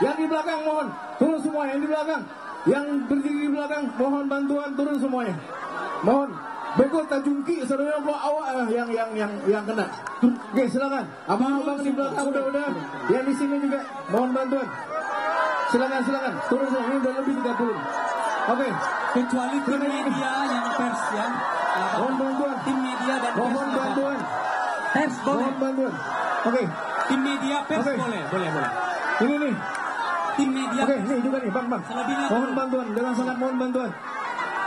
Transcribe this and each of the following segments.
Yang di belakang mohon turun semua, yang di belakang. Yang berdiri di belakang mohon bantuan turun semuanya. Mohon. Berikut tajungki saudara awak yang kena. Oke, silakan. Abang-abang di belakang udah. Yang di sini juga mohon bantuan. Silakan turun semua. Ini udah lebih 30. Oke. Kecuali tim media yang pers ya. Mohon bantuan. Tim media dan pers. Mohon bantuan. Pers boleh. Mohon bantuan. Oke. Tim media pers boleh. Ini nih. Tim media. Oke, nih juga nih, Bang. Selebihnya mohon bantuan, dengan sangat mohon bantuan.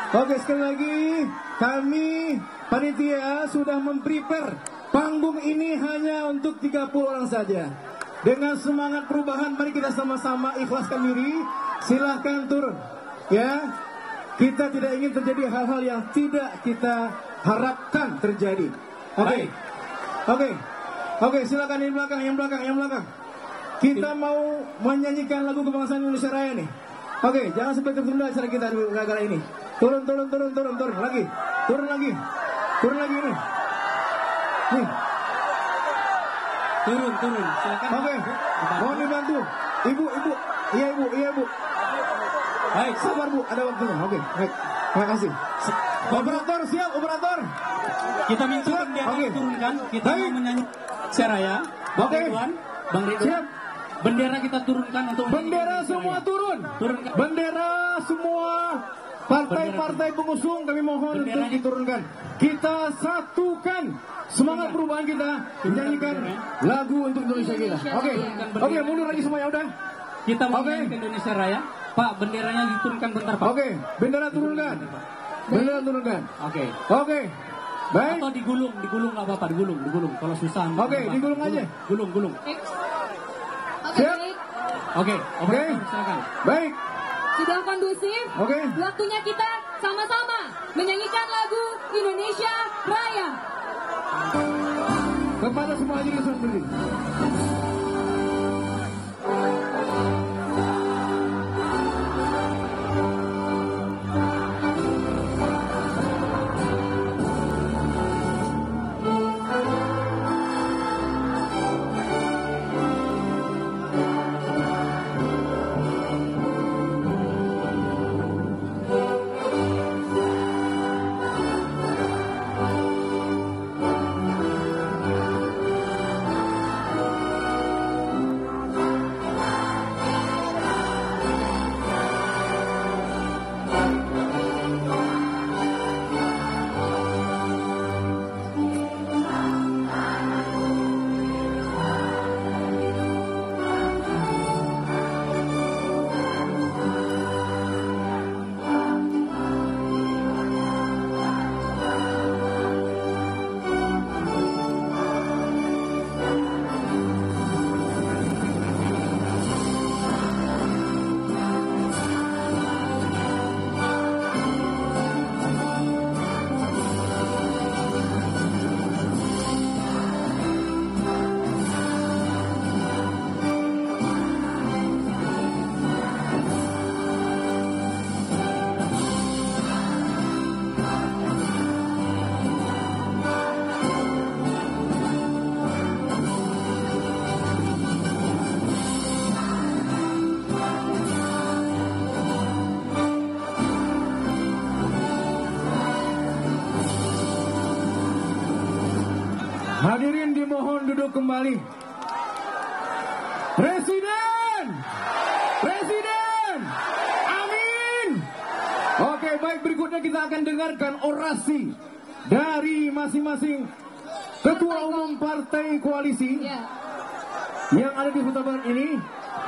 Oke, sekali lagi kami panitia sudah memprepare panggung ini hanya untuk 30 orang saja. Dengan semangat perubahan, mari kita sama-sama ikhlaskan diri. Silahkan turun. Ya, kita tidak ingin terjadi hal-hal yang tidak kita harapkan terjadi. Oke, silakan yang belakang. Kita mau menyanyikan lagu kebangsaan Indonesia Raya nih. Oke, jangan sampai tertunda acara kita gara-gara ini. Turun lagi. Turun lagi nih. Nih. Turun. Silakan. Oke. Mohon dibantu. Ibu. Iya, Bu. Baik, sabar Bu, ada waktunya. Oke, baik. Terima kasih. Operator siap, operator. Kita minta bendera diturunkan. Kita mau menyanyi Seraya. Bang Ridwan. Siap. Bendera kita turunkan untuk bendera semua turun. Bendera semua partai-partai pengusung kami mohon untuk diturunkan. Kita satukan semangat perubahan kita menyanyikan lagu untuk Indonesia kita. Oke, mundur lagi semuanya udah. Kita mau menyanyikan Indonesia Raya. Pak, benderanya diturunkan bentar, Pak. Oke, bendera turunkan. Oke. Baik. Atau digulung nggak apa-apa, digulung. Kalau susah. Oke, digulung aja. Gulung. Siap. Oke, silakan. Baik. Sudah kondusif. Oke. Waktunya kita sama-sama menyanyikan lagu Indonesia Raya. Kepada semua hadirin berdiri. Hadirin dimohon duduk kembali. Presiden! Amin! Oke, baik, berikutnya kita akan dengarkan orasi dari masing-masing ketua umum partai koalisi yang ada di Sumatera Barat ini.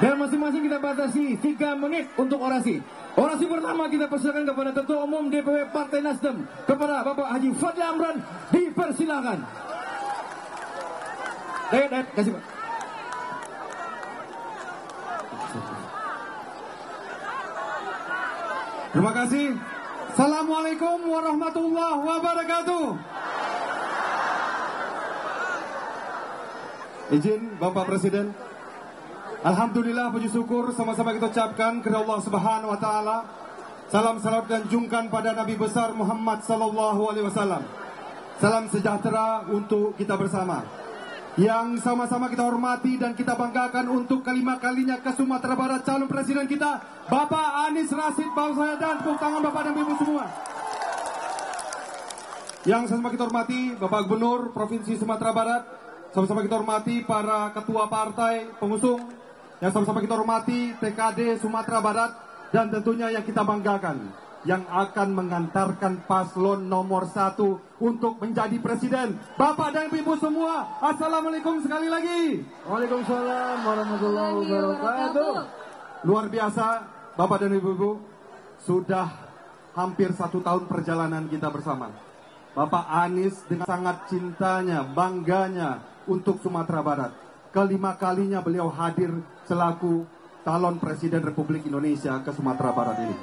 Dan masing-masing kita batasi 3 menit untuk orasi. Orasi pertama kita persilakan kepada Ketua Umum DPW Partai Nasdem, kepada Bapak Haji Fadli Amran, dipersilakan. Kasih Pak. Terima kasih. Assalamualaikum warahmatullahi wabarakatuh. Izin Bapak Presiden. Alhamdulillah, puji syukur sama-sama kita ucapkan kepada Allah Subhanahu wa taala. Salam salawat dan junjungan pada Nabi besar Muhammad sallallahu alaihi wasallam. Salam sejahtera untuk kita bersama. yang sama-sama kita hormati dan kita banggakan untuk kelima kalinya ke Sumatera Barat calon presiden kita, Bapak Anies Rashid Baswedan. Tepuk tangan Bapak dan Ibu semua. Yang sama-sama kita hormati Bapak Gubernur Provinsi Sumatera Barat, sama-sama kita hormati para ketua partai pengusung, yang sama-sama kita hormati TKD Sumatera Barat, dan tentunya yang kita banggakan, yang akan mengantarkan paslon nomor 1 untuk menjadi presiden, Bapak dan Ibu semua. Assalamualaikum sekali lagi. Waalaikumsalam warahmatullahi wabarakatuh. Luar biasa Bapak dan Ibu, sudah hampir 1 tahun perjalanan kita bersama. Bapak Anies dengan sangat cintanya, bangganya untuk Sumatera Barat. Kelima kalinya beliau hadir selaku calon presiden Republik Indonesia ke Sumatera Barat ini.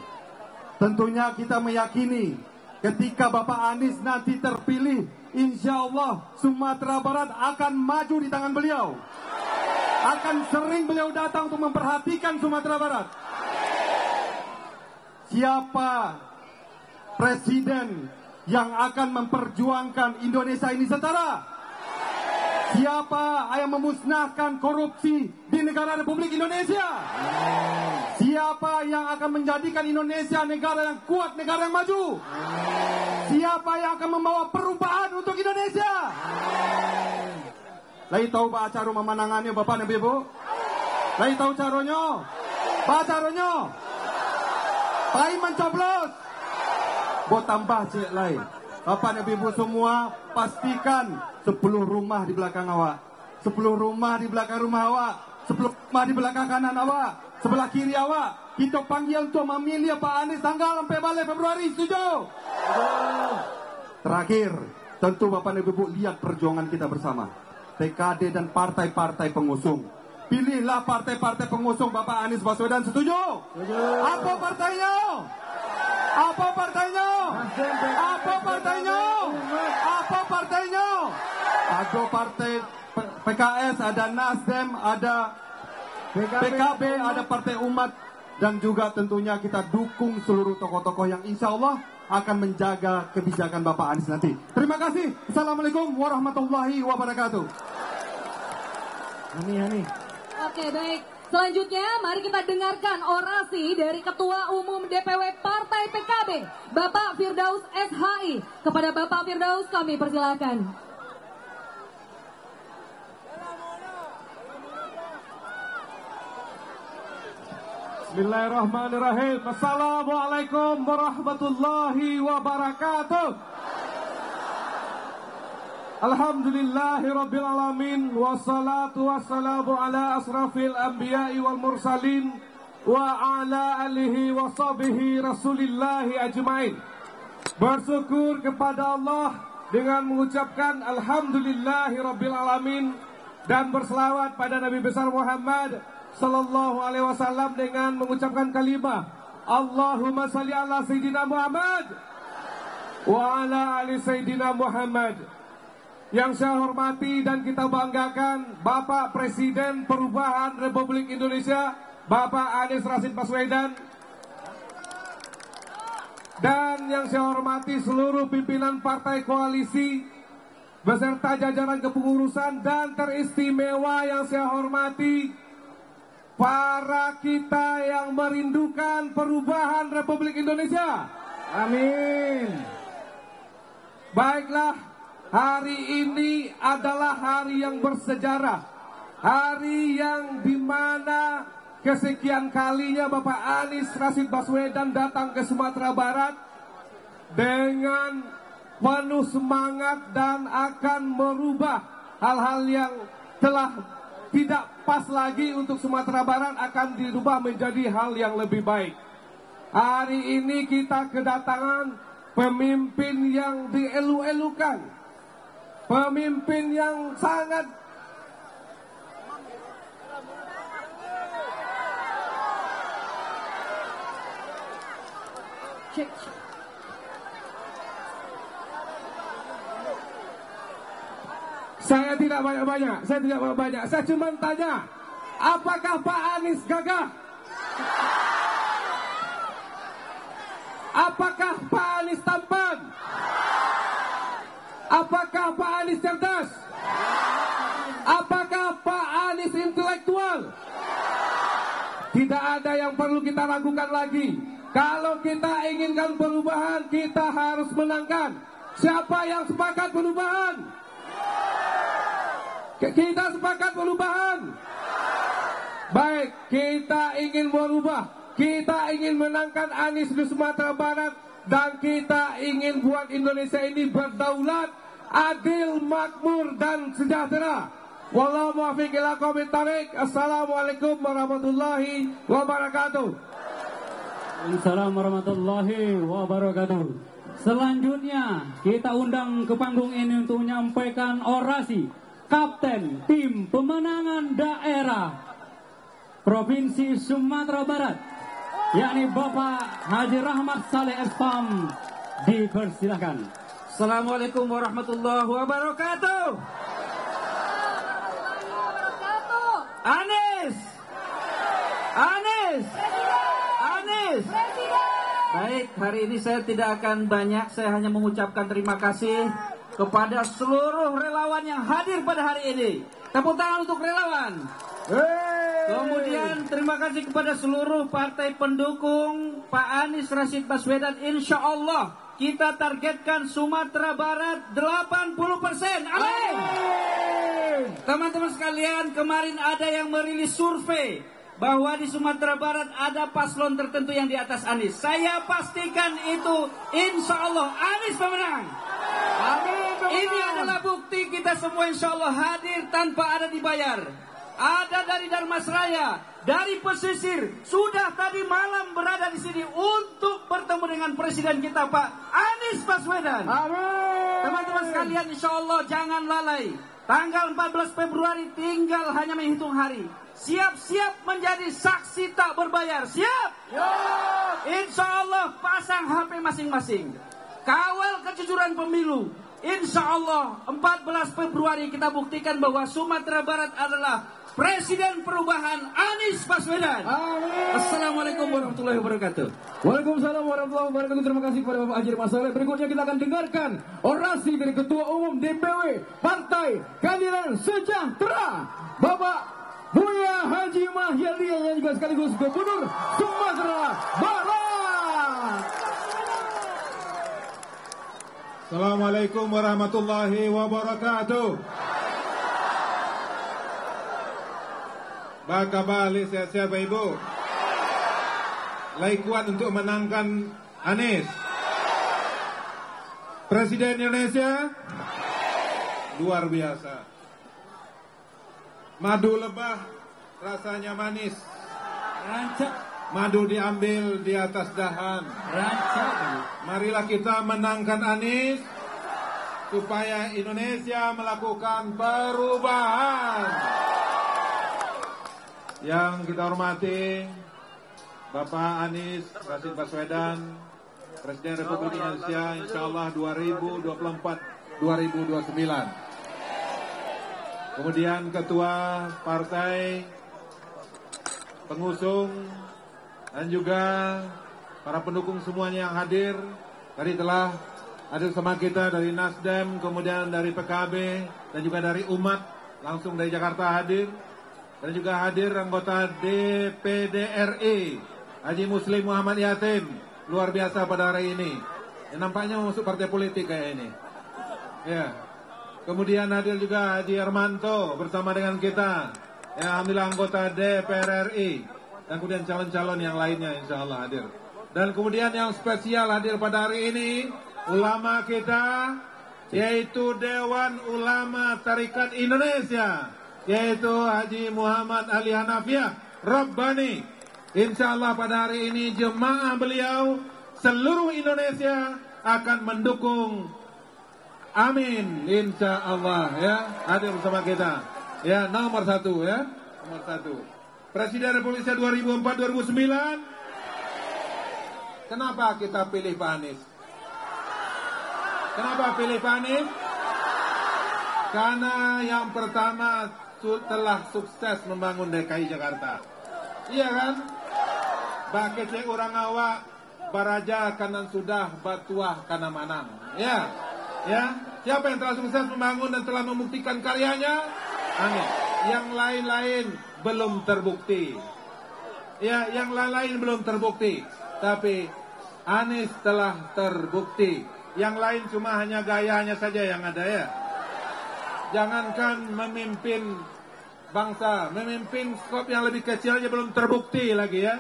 Tentunya kita meyakini ketika Bapak Anies nanti terpilih, insya Allah Sumatera Barat akan maju di tangan beliau. Akan sering beliau datang untuk memperhatikan Sumatera Barat. Siapa presiden yang akan memperjuangkan Indonesia ini setara? Siapa yang memusnahkan korupsi di negara Republik Indonesia? Siapa yang akan menjadikan Indonesia negara yang kuat, negara yang maju? Siapa yang akan membawa perubahan untuk Indonesia? Lai tahu Pak Acara memanangannya Bapak dan Ibu? Lai tahu caranya? Pak caranya? Pai mencoblos. Buat tambah cek lain. Bapak dan Ibu semua pastikan 10 rumah di belakang awak, 10 rumah di belakang rumah awak, 10 rumah di belakang kanan awak, sebelah kiri awak. Kita panggil untuk memilih Pak Anies tanggal sampai balik Februari. Setuju? Terakhir, tentu Bapak dan Ibu lihat perjuangan kita bersama, TKD dan partai-partai pengusung. Pilihlah partai-partai pengusung Bapak Anies Baswedan. Setuju? Apa partainya? Apa partainya? Apa partainya? Apa partainya? Ada partai PKS, ada Nasdem, ada PKB, ada Partai Umat, dan juga tentunya kita dukung seluruh tokoh-tokoh yang insya Allah akan menjaga kebijakan Bapak Anies nanti. Terima kasih. Assalamualaikum warahmatullahi wabarakatuh. Hani. Oke, baik. Selanjutnya, mari kita dengarkan orasi dari Ketua Umum DPW Partai PKB, Bapak Firdaus SHI. Kepada Bapak Firdaus kami persilakan. Bismillahirrahmanirrahim. Assalamualaikum warahmatullahi wabarakatuh. Alhamdulillahi rabbil alamin, wassalatu wassalamu ala asrafil anbiya'i wal mursalin wa ala alihi wa sahbihi rasulillahi ajmain. Bersyukur kepada Allah dengan mengucapkan alhamdulillahi rabbil alamin dan berselawat pada Nabi besar Muhammad sallallahu alaihi wasallam dengan mengucapkan kalimah Allahumma salli ala sayyidina Muhammad wa ala ali sayyidina Muhammad. Yang saya hormati dan kita banggakan Bapak Presiden Perubahan Republik Indonesia, Bapak Anies Rashid Baswedan. Dan yang saya hormati seluruh pimpinan partai koalisi beserta jajaran kepengurusan, dan teristimewa yang saya hormati para kita yang merindukan perubahan Republik Indonesia. Amin. Baiklah, hari ini adalah hari yang bersejarah, hari yang dimana kesekian kalinya Bapak Anies Rashid Baswedan datang ke Sumatera Barat dengan penuh semangat dan akan merubah hal-hal yang telah tidak pas lagi untuk Sumatera Barat, akan dirubah menjadi hal yang lebih baik. Hari ini kita kedatangan pemimpin yang dielu-elukan, pemimpin yang sangat Saya tidak banyak-banyak. Saya cuma tanya, apakah Pak Anies gagah? Apakah Pak Anies tampan? Apakah Pak Anies cerdas? Tidak ada yang perlu kita ragukan lagi. Kalau kita inginkan perubahan, kita harus menangkan. Siapa yang sepakat perubahan? Kita sepakat perubahan. Baik, kita ingin berubah. Kita ingin menangkan Anies di Sumatera Barat. Dan kita ingin buat Indonesia ini berdaulat, adil, makmur, dan sejahtera. Wallahu muwaffiq ila aqwamit thoriq. Assalamualaikum warahmatullahi wabarakatuh. Assalamualaikum warahmatullahi wabarakatuh. Selanjutnya kita undang ke panggung ini untuk menyampaikan orasi Kapten Tim Pemenangan Daerah Provinsi Sumatera Barat, yakni Bapak Haji Rahmat Saleh Espam. Dipersilakan. Assalamualaikum warahmatullahi wabarakatuh. Anies, Anies, Anies. Baik, hari ini saya tidak akan banyak. Saya hanya mengucapkan terima kasih kepada seluruh relawan yang hadir pada hari ini. Tepuk tangan untuk relawan. Kemudian terima kasih kepada seluruh partai pendukung Pak Anies Rashid Baswedan. Insya Allah kita targetkan Sumatera Barat 80%. Amin. Teman-teman sekalian, kemarin ada yang merilis survei bahwa di Sumatera Barat ada paslon tertentu yang di atas Anies. Saya pastikan itu insya Allah Anies pemenang. Amin. Ini adalah bukti kita semua insya Allah hadir tanpa ada dibayar. Ada dari Darmasraya, dari pesisir, sudah tadi malam berada di sini untuk bertemu dengan Presiden kita Pak Anies Baswedan. Amin. Teman-teman sekalian, insya Allah jangan lalai. Tanggal 14 Februari tinggal hanya menghitung hari. Siap-siap menjadi saksi tak berbayar. Siap? Ya. Insya Allah pasang HP masing-masing. Kawal kejujuran pemilu. Insya Allah 14 Februari kita buktikan bahwa Sumatera Barat adalah Presiden Perubahan Anies Baswedan. Amin. Assalamualaikum warahmatullahi wabarakatuh. Waalaikumsalam warahmatullahi wabarakatuh. Terima kasih kepada Bapak Haji Rahmat Saleh. Berikutnya kita akan dengarkan orasi dari Ketua Umum DPW Partai Keadilan Sejahtera, Bapak Buya Haji Mahyali, yang juga sekaligus Gubernur Sumatera Barat. Assalamualaikum warahmatullahi wabarakatuh. Baka balik siap-siap Ibu. Lai kuat untuk menangkan Anies. Presiden Indonesia luar biasa. Madu lebah rasanya manis. Rancak. Madu diambil di atas dahan. Rancak. Marilah kita menangkan Anies supaya Indonesia melakukan perubahan. Yang kita hormati Bapak Anies Rashid Baswedan, Presiden Republik Indonesia, insyaallah 2024-2029. Kemudian Ketua Partai Pengusung dan juga para pendukung semuanya yang hadir. Tadi telah hadir sama kita dari Nasdem, kemudian dari PKB, dan juga dari Umat, langsung dari Jakarta hadir. Dan juga hadir anggota DPD RI Haji Muslim Muhammad Yatim, luar biasa pada hari ini. Ya, nampaknya masuk partai politik kayak ini. Ya. Kemudian hadir juga Haji Hermanto bersama dengan kita. Ya, alhamdulillah anggota DPR RI. Dan kemudian calon-calon yang lainnya insya Allah hadir. Dan kemudian yang spesial hadir pada hari ini ulama kita, yaitu Dewan Ulama Tarekat Indonesia, yaitu Haji Muhammad Ali Hanafiah Rabbani. Insya Allah pada hari ini jemaah beliau seluruh Indonesia akan mendukung. Amin. Insya Allah ya, hadir bersama kita. Ya, nomor satu ya, nomor satu. Presiden Republik Indonesia 2004-2009. Kenapa kita pilih Pak Anies? Kenapa pilih Pak Anies? Karena yang pertama telah sukses membangun DKI Jakarta. Iya kan? Bakece orang awak baraja kanan sudah batuah kana manang. Ya. Ya. Siapa yang telah sukses membangun dan telah membuktikan karyanya? Anies. Yang lain-lain belum terbukti. Ya, yang lain belum terbukti. Tapi Anies telah terbukti. Yang lain cuma hanya gayanya saja yang ada ya. Jangankan memimpin bangsa, memimpin skop yang lebih kecil aja belum terbukti lagi ya.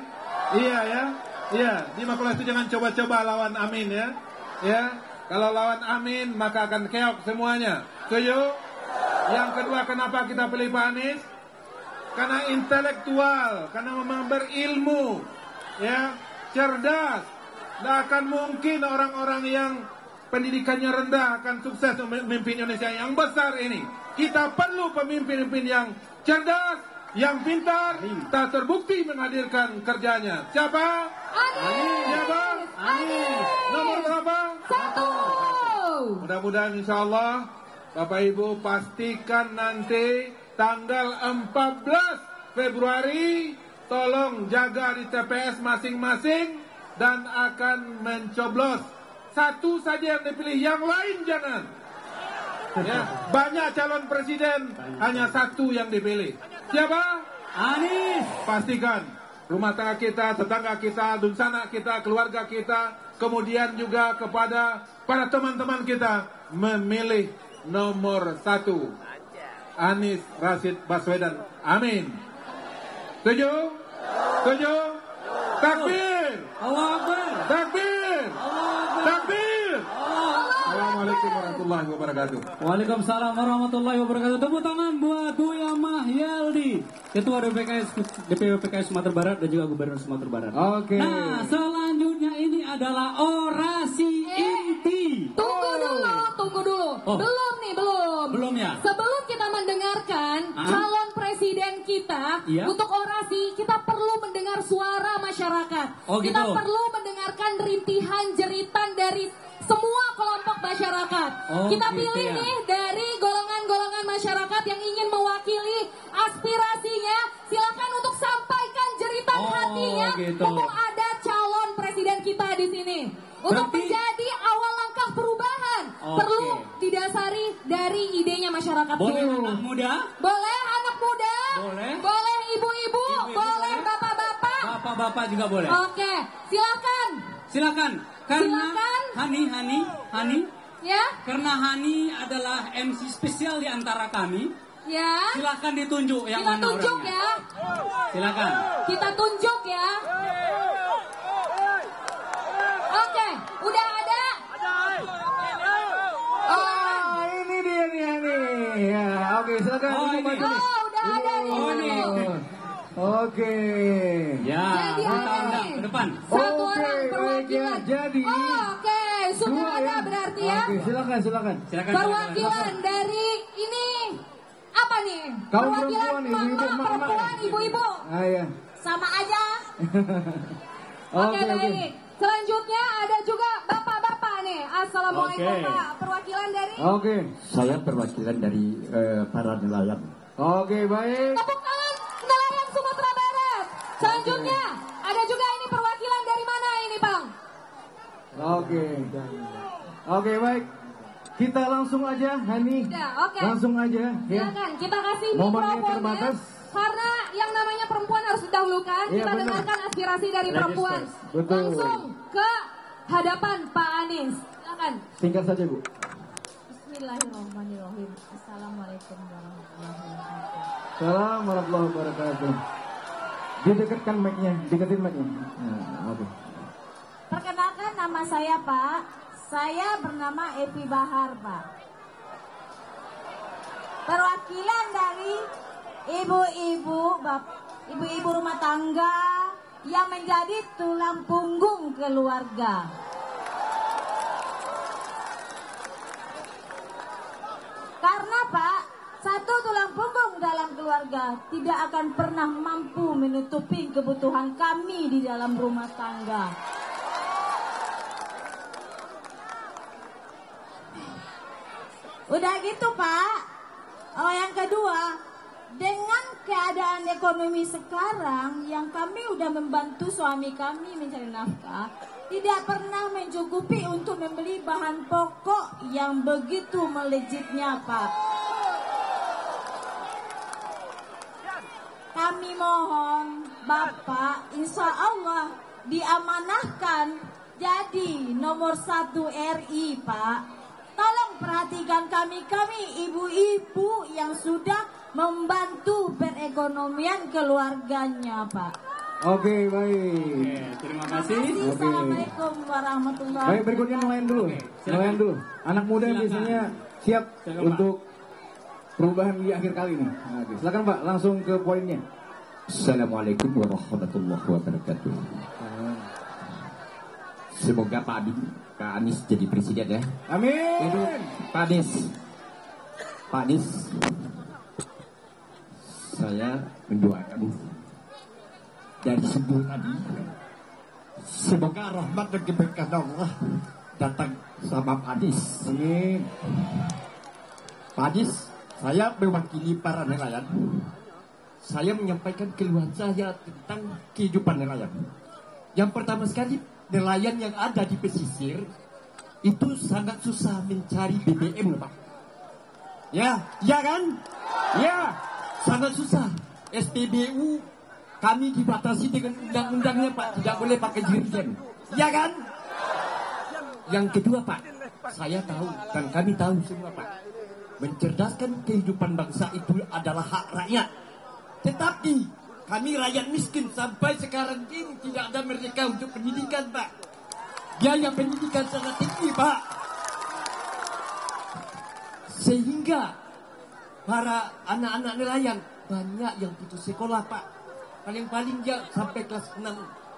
Iya ya. Iya, di Makola itu jangan coba-coba lawan Amin ya. Ya, kalau lawan Amin maka akan keok semuanya. Setuju? Yang kedua, kenapa kita pilih Pak Anies? Karena intelektual, karena memang berilmu, ya, cerdas. Tidak akan mungkin orang-orang yang pendidikannya rendah akan sukses memimpin Indonesia yang besar ini. Kita perlu pemimpin-pemimpin yang cerdas, yang pintar, tak terbukti menghadirkan kerjanya. Siapa? Anies. Siapa? Anies. Nomor berapa? 1. Mudah-mudahan insya Allah Bapak Ibu pastikan nanti tanggal 14 Februari tolong jaga di TPS masing-masing dan akan mencoblos. Satu saja yang dipilih, yang lain jangan. Ya, banyak calon presiden, hanya satu yang dipilih. Siapa? Anies. Pastikan rumah tangga kita, tetangga kita, dunsana kita, keluarga kita, kemudian juga kepada para teman-teman kita memilih nomor 1 Anies Rashid Baswedan. Amin. Setuju? Setuju? Takbir! Allahu Akbar. Takbir! Takbir! Assalamualaikum warahmatullahi wabarakatuh. Waalaikumsalam warahmatullahi wabarakatuh. Tepuk tangan buat Buya Mahyaldi, Ketua DPW PKS Sumatera Barat dan juga Gubernur Sumatera Barat. Oke. Nah, selanjutnya ini adalah orasi inti. Tunggu dulu. Oh. Belum nih, belum. Belum ya? Sebelum kita mendengarkan calon presiden kita, Iya. untuk orasi kita perlu mendengar suara masyarakat. Oh, kita gitu. perlu mendengarkan rintihan jeritan dari semua kelompok masyarakat. Oh, Kita gitu pilih ya. nih dari golongan-golongan masyarakat yang ingin mewakili aspirasinya. Silakan untuk sampaikan jeritan Oh, hatinya. gitu. Mumpung ada calon presiden kita di sini. Untuk Berarti- menjadi awal langkah perubahan, Oke. perlu didasari dari idenya masyarakat Boleh dulu. anak muda, Boleh anak muda, Boleh. boleh ibu-ibu, Ibu-ibu boleh boleh. bapak-bapak. bapak-bapak juga boleh. Oke, silakan. Silakan. Karena Silakan. Hani, Ya, karena Hani adalah MC spesial di antara kami. ya. Silakan ditunjuk yang Kita mana tunjuk orangnya. ya. Silakan. Kita tunjuk ya. Oke, udah ada. Ah, ini dia nih. Ya, oke, silakan. Oh, Duduk ini. maju. Oh, udah ada nih. Oh, ini. Oke. Ya, Jadi minta ada Anda nih. ke depan. Satu Oke, orang baik perwakilan. ya. Jadi Oke, sudah dua ada ya. berarti ya. Oke, silakan. Silakan. Perwakilan dari ini apa nih? Kaum Perwakilan perempuan, ibu-ibu, mama, emak-emak. perempuan, ibu-ibu. Ah, ya. Sama aja. Oke, Oke, oke. baik. Selanjutnya ada juga bapak-bapak nih. Assalamualaikum Oke. Pak. Perwakilan dari Oke. Saya perwakilan dari para nelayan. Oke, baik. tepuk tangan nelayan Sumatera Barat. Selanjutnya ada juga ini perwakilan dari mana ini Bang? Oke. Oke, baik. Kita langsung aja, Hani. Ya, oke. Langsung aja, ya. Silakan kita kasih Momennya mikrofonnya. terbatas. Karena yang namanya perempuan harus didahulukan. Iya, Kita benar. dengarkan aspirasi dari perempuan. Betul. Langsung ke hadapan Pak Anies. Silakan. Singkat saja, Bu. Bismillahirrahmanirrahim. Assalamualaikum warahmatullahi wabarakatuh. Assalamualaikum warahmatullahi wabarakatuh. Didekatkan mic-nya, deketin mic-nya. Nah, oke. Perkenalkan nama saya Pak. Saya bernama Evi Bahar Pak. Perwakilan dari ibu-ibu rumah tangga yang menjadi tulang punggung keluarga. Karena Pak, satu tulang punggung dalam keluarga tidak akan pernah mampu menutupi kebutuhan kami di dalam rumah tangga. Udah gitu Pak. Oh, yang kedua, dengan keadaan ekonomi sekarang yang kami udah membantu suami kami mencari nafkah, tidak pernah mencukupi untuk membeli bahan pokok yang begitu melejitnya Pak. kami mohon Bapak insya Allah diamanahkan jadi nomor 1 RI, Pak. Tolong perhatikan kami ibu-ibu yang sudah membantu perekonomian keluarganya, Pak. Oke, baik. Terima kasih. Assalamualaikum warahmatullahi Baik, berikutnya nelayan dulu. Nelayan dulu. Anak muda yang biasanya siap untuk perubahan di akhir kali ini. Oke, silakan Pak, langsung ke poinnya. Assalamualaikum warahmatullahi wabarakatuh. Semoga Pak Anies jadi presiden ya. Amin. Itu Pak Anies, saya mendoakan dari subuh tadi, semoga rahmat dan keberkahan Allah datang sama Pak Anies. Amin. Pak Anies, saya mewakili para nelayan. Saya menyampaikan keluhan saya tentang kehidupan nelayan. Yang pertama sekali, nelayan yang ada di pesisir itu sangat susah mencari BBM, Pak. Ya kan? Ya, sangat susah. SPBU kami dibatasi dengan undang-undangnya, Pak. Tidak boleh pakai jerigen. Ya kan? Yang kedua, Pak, saya tahu dan kami tahu semua, Pak. Mencerdaskan kehidupan bangsa itu adalah hak rakyat. Tetapi kami rakyat miskin sampai sekarang ini tidak ada merdeka untuk pendidikan, Pak. Biaya pendidikan sangat tinggi, Pak. Sehingga para anak-anak nelayan banyak yang putus sekolah, Pak. Paling-paling dia sampai kelas 6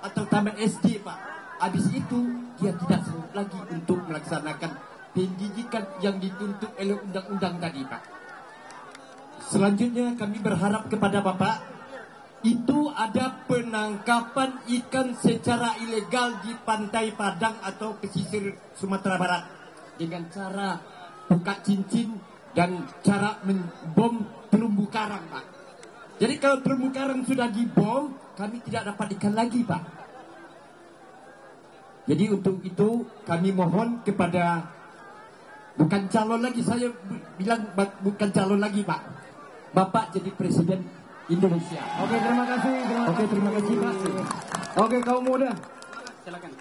atau tamat SD, Pak. Habis itu dia tidak sanggup lagi untuk melaksanakan pendidikan yang dituntut oleh undang-undang tadi, Pak. Selanjutnya kami berharap kepada Bapak, itu ada penangkapan ikan secara ilegal di pantai Padang atau pesisir Sumatera Barat dengan cara buka cincin dan cara membom terumbu karang, Pak. Jadi kalau terumbu karang sudah dibom, kami tidak dapat ikan lagi, Pak. Jadi untuk itu kami mohon kepada, bukan calon lagi, saya bilang bukan calon lagi, Pak. Bapak jadi presiden Indonesia. Oke, terima kasih. Terima kasih, Pak. Oke, kaum muda. Silakan.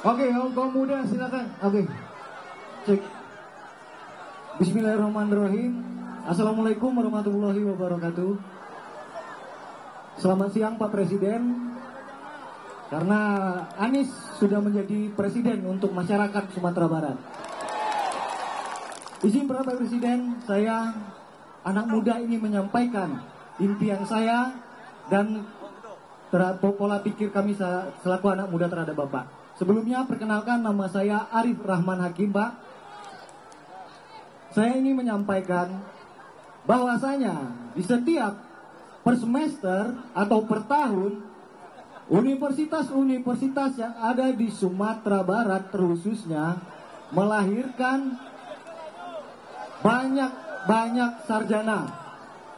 Oke, kaum muda silakan. Oke. Cek. Bismillahirrahmanirrahim. Assalamualaikum warahmatullahi wabarakatuh. Selamat siang Pak Presiden. Karena Anies sudah menjadi presiden untuk masyarakat Sumatera Barat. Izin Pak Presiden, saya anak muda ini menyampaikan impian saya dan pola pikir kami selaku anak muda terhadap Bapak. Sebelumnya perkenalkan, nama saya Arif Rahman Hakim, Pak. Saya ingin menyampaikan bahwasanya di setiap per semester atau per tahun, universitas-universitas yang ada di Sumatera Barat khususnya melahirkan banyak sarjana.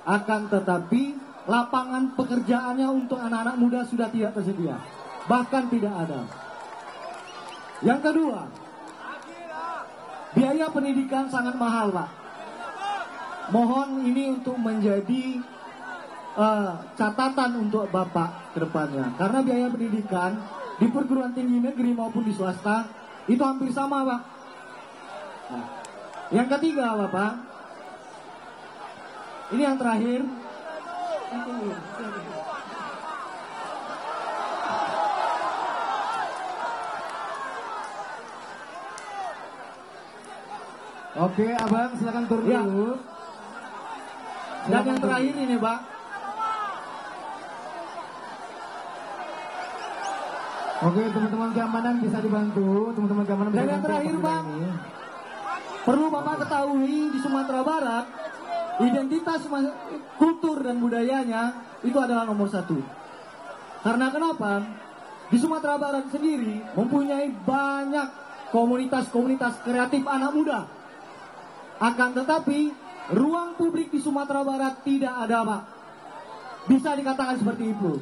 Akan tetapi lapangan pekerjaannya untuk anak-anak muda sudah tidak tersedia, bahkan tidak ada. Yang kedua, biaya pendidikan sangat mahal, Pak. Mohon ini untuk menjadi catatan untuk Bapak ke depannya. Karena biaya pendidikan di perguruan tinggi negeri maupun di swasta itu hampir sama, Pak. Nah, yang ketiga, Bapak, ini yang terakhir. Oke, Abang, silakan turun dulu. Dan yang terakhir ini, Pak. Oke, teman-teman keamanan bisa dibantu. Teman-teman keamanan bisa dibantu. Dan yang terakhir, Pak, perlu Bapak ketahui di Sumatera Barat, identitas kultur dan budayanya itu adalah nomor 1. Karena kenapa? Di Sumatera Barat sendiri mempunyai banyak komunitas-komunitas kreatif anak muda. Akan tetapi ruang publik di Sumatera Barat tidak ada, Pak. Bisa dikatakan seperti itu.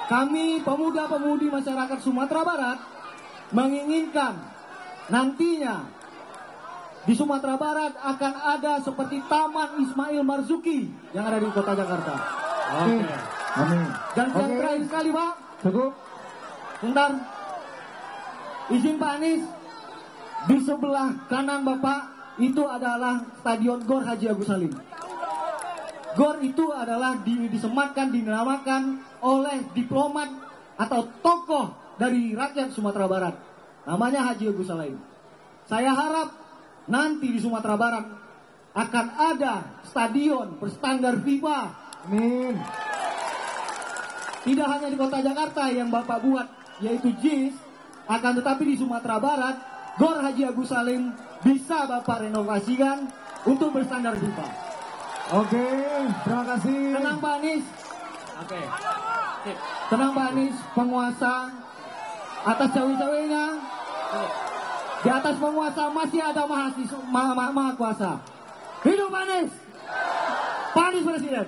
Kami pemuda-pemudi masyarakat Sumatera Barat menginginkan nantinya di Sumatera Barat akan ada seperti Taman Ismail Marzuki yang ada di kota Jakarta. Oke. Amin. Dan yang terakhir sekali Pak, cukup. Bentar. Izin Pak Anies, di sebelah kanan Bapak itu adalah Stadion Gor Haji Agus Salim. Gor itu adalah disematkan, dinamakan oleh diplomat atau tokoh dari rakyat Sumatera Barat. Namanya Haji Agus Salim. Saya harap nanti di Sumatera Barat akan ada stadion berstandar FIFA. Amin. Tidak hanya di kota Jakarta yang Bapak buat, yaitu JIS, akan tetapi di Sumatera Barat, Gor Haji Agus Salim bisa Bapak renovasikan untuk berstandar FIFA. Oke, terima kasih. Tenang Pak Anies. Oke. Tenang Pak Anies, penguasa atas cawe-cawenya. Di atas penguasa masih ada maha kuasa. Hidup Pak Anies. Pak Anies Presiden.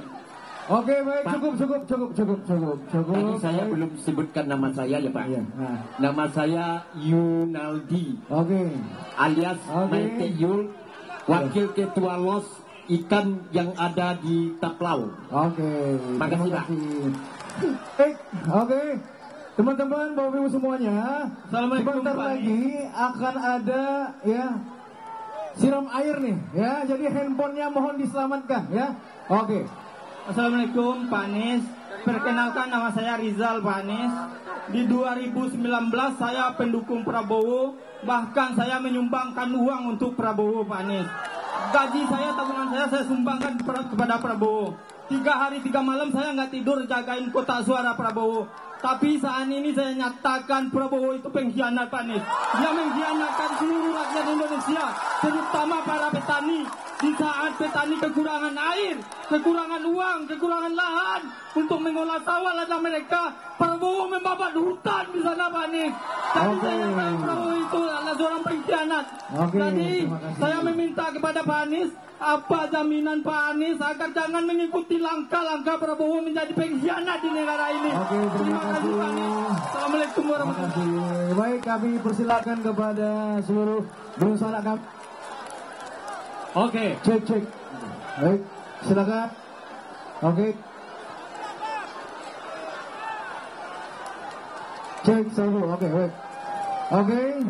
Oke, baik, cukup. Tadi saya belum sebutkan nama saya ya Pak. Iya. Nah. Nama saya Yunaldi Oke. alias Oke. Maite Yul, Wakil Ketua LOS Ikan yang ada di Taplau. Oke. Makasih, terima Pak. kasih. Oke. Teman-teman, Bapak Ibu semuanya, Assalamualaikum, sebentar Pak lagi akan ada ya siram air nih ya. Jadi handphonenya mohon diselamatkan ya. Oke. Assalamualaikum Pak Anies. Perkenalkan nama saya Rizal Pak Anies. Di 2019 saya pendukung Prabowo. Bahkan saya menyumbangkan uang untuk Prabowo Pak Anies. Gaji saya, tabungan saya sumbangkan kepada Prabowo. 3 hari 3 malam saya nggak tidur jagain kotak suara Prabowo. Tapi saat ini saya nyatakan Prabowo itu pengkhianat Pak Anies. Dia mengkhianatkan seluruh rakyat Indonesia, terutama para petani. Di saat petani kekurangan air, kekurangan uang, kekurangan lahan untuk mengolah sawah ladang mereka, Prabowo membabat hutan di sana Pak Anies. Jadi saya nyatakan Prabowo itu adalah seorang pengkhianat. Jadi saya meminta kepada Pak Anies, apa jaminan Pak Anies agar jangan mengikuti langkah-langkah Prabowo menjadi pengkhianat di negara ini. Terima kasih Pak Anies. Assalamualaikum warahmatullahi wabarakatuh. Baik, kami persilakan kepada seluruh bangsa kami. Oke. Cek. Baik, silakan. Oke. Cek satu. Oke, baik. Oke.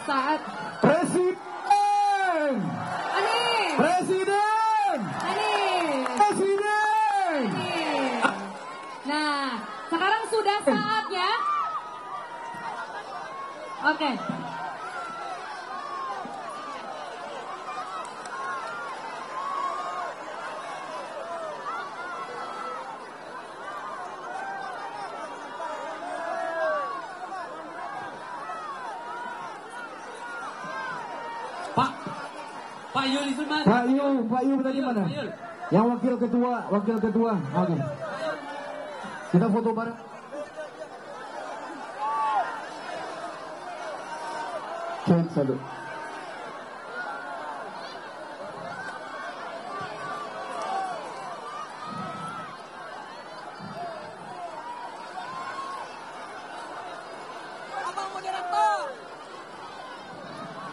Saat Presiden. Anies. Presiden. Anies. Presiden. Anies. Nah, sekarang sudah saatnya. Oke. Pak Yul itu mana? Pak Yu tadi mana? Pak Yul. Yang wakil ketua. Oke. Kita foto bareng. Cek satu.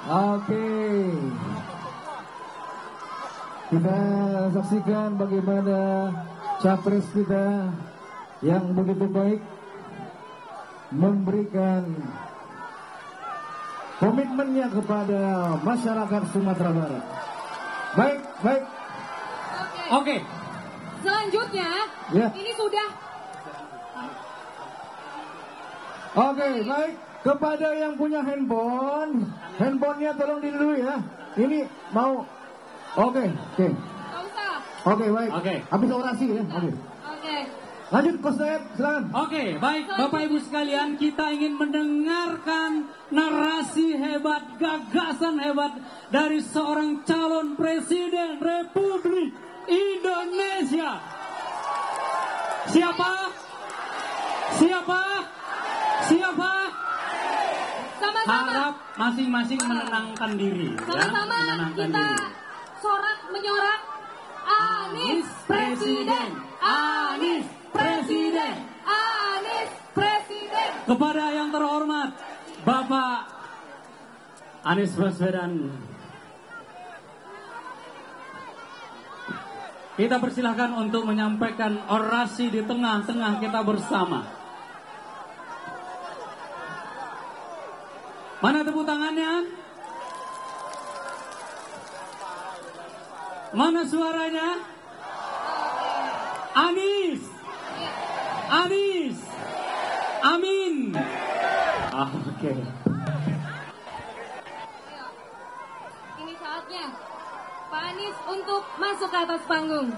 Oke. Kita saksikan bagaimana capres kita yang begitu baik memberikan komitmennya kepada masyarakat Sumatera Barat. Baik. Oke. Selanjutnya, Ya. ini sudah Oke, baik. Kepada yang punya handphonenya tolong dulu ya. Ini mau. Oke. nggak usah. Oke, baik. Oke. Habis orasi ya. Oke. Oke. Lanjut, Coach Dayat, silakan. Oke, baik Bapak Ibu sekalian, kita ingin mendengarkan narasi hebat, gagasan hebat dari seorang calon presiden Republik Indonesia. Siapa? Sama-sama. Harap masing-masing menenangkan diri. Sama-sama menenangkan kita diri. sorak menyorak Anies Presiden. Anies Presiden. Anies Presiden. Kepada yang terhormat Bapak Anies Baswedan Kita persilahkan untuk menyampaikan orasi di tengah-tengah kita bersama. Mana tepuk tangannya? Mana suaranya? Anies. Anies. Amin. Oke. Ini saatnya Pak Anies untuk masuk ke atas panggung.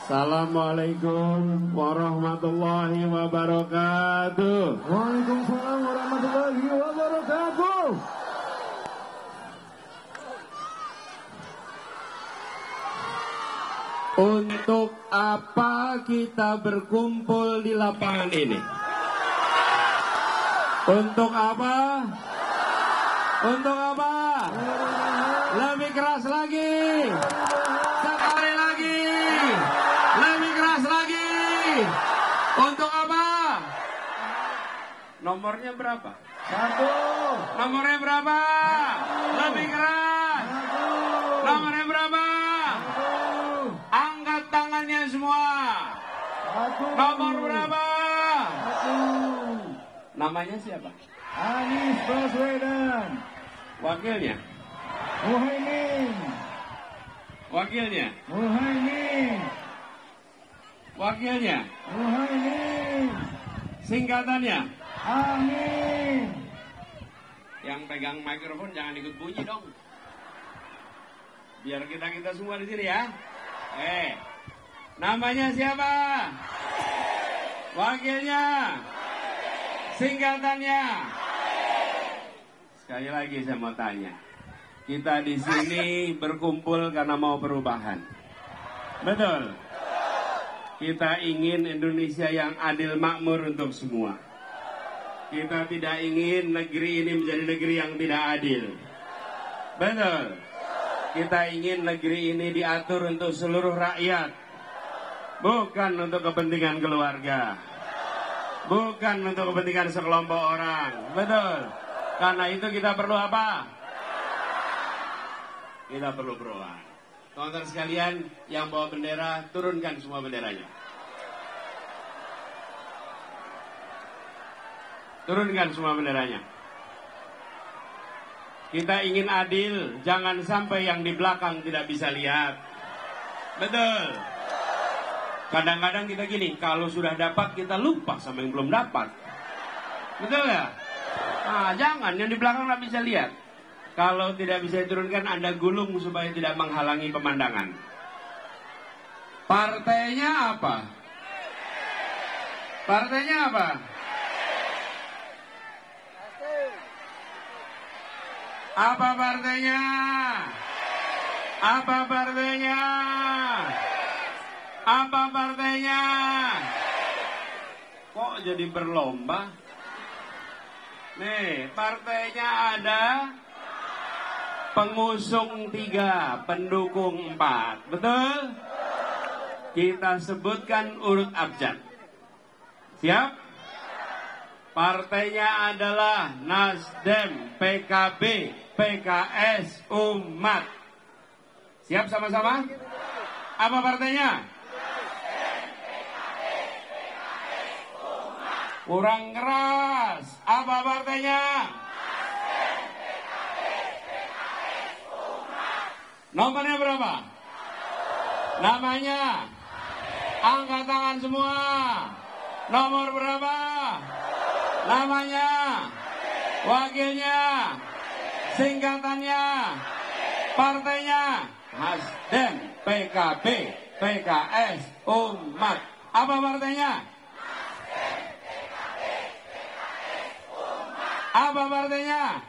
Assalamualaikum warahmatullahi wabarakatuh. Waalaikumsalam warahmatullahi wabarakatuh. Untuk apa kita berkumpul di lapangan ini? Untuk apa? Untuk apa? Lebih keras lagi. Sekali lagi. Lebih keras lagi. Untuk apa? Nomornya berapa? 1. Nomornya berapa? Lebih keras. Nomornya berapa? Angkat tangannya semua. Nomor berapa? Namanya siapa? Anies Baswedan. Wakilnya? Muhaimin. Wakilnya? Muhaimin. Wakilnya? Muhaimin. Singkatannya? Amin. Yang pegang mikrofon jangan ikut bunyi dong. Biar kita semua di sini ya. Namanya siapa? Wakilnya? Singkatannya? Sekali lagi saya mau tanya. Kita di sini berkumpul karena mau perubahan. Betul? Kita ingin Indonesia yang adil makmur untuk semua. Kita tidak ingin negeri ini menjadi negeri yang tidak adil. Betul? Kita ingin negeri ini diatur untuk seluruh rakyat. Bukan untuk kepentingan keluarga. Bukan untuk kepentingan sekelompok orang. Betul? Karena itu kita perlu apa? Kita perlu perubahan. Kawan-kawan sekalian yang bawa bendera, turunkan semua benderanya. Turunkan semua benderanya. Kita ingin adil, jangan sampai yang di belakang tidak bisa lihat. Betul. Kadang-kadang kita gini, kalau sudah dapat kita lupa sama yang belum dapat. Betul ya? Nah, jangan, yang di belakang nggak bisa lihat. Kalau tidak bisa diturunkan, Anda gulung supaya tidak menghalangi pemandangan. Partainya apa? Partainya apa? Apa partainya? Apa partainya? Apa partainya? Kok jadi berlomba? Nih, partainya ada pengusung 3, pendukung 4. Betul? Kita sebutkan urut abjad. Siap? Partainya adalah Nasdem, PKB, PKS, Umat. Siap sama-sama? Apa partainya? Kurang keras. Apa partainya? Nomornya berapa? Namanya? Angkat tangan semua. Nomor berapa? Namanya? Wakilnya? Singkatannya? Partainya? Nasdem, PKB, PKS, Umat. Apa partainya? Apa partainya?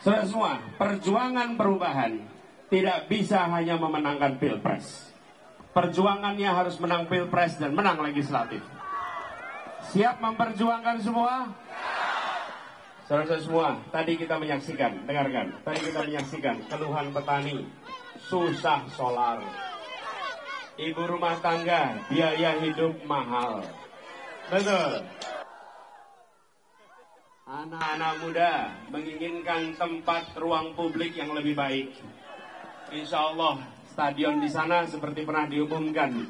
Saudara semua, perjuangan perubahan tidak bisa hanya memenangkan pilpres. Perjuangannya harus menang pilpres dan menang legislatif. Siap memperjuangkan semua? Saudara semua, tadi kita menyaksikan, dengarkan. Tadi kita menyaksikan keluhan petani, susah solar. Ibu rumah tangga, biaya hidup mahal. Betul. Anak-anak muda menginginkan tempat ruang publik yang lebih baik. Insya Allah stadion di sana seperti pernah diumumkan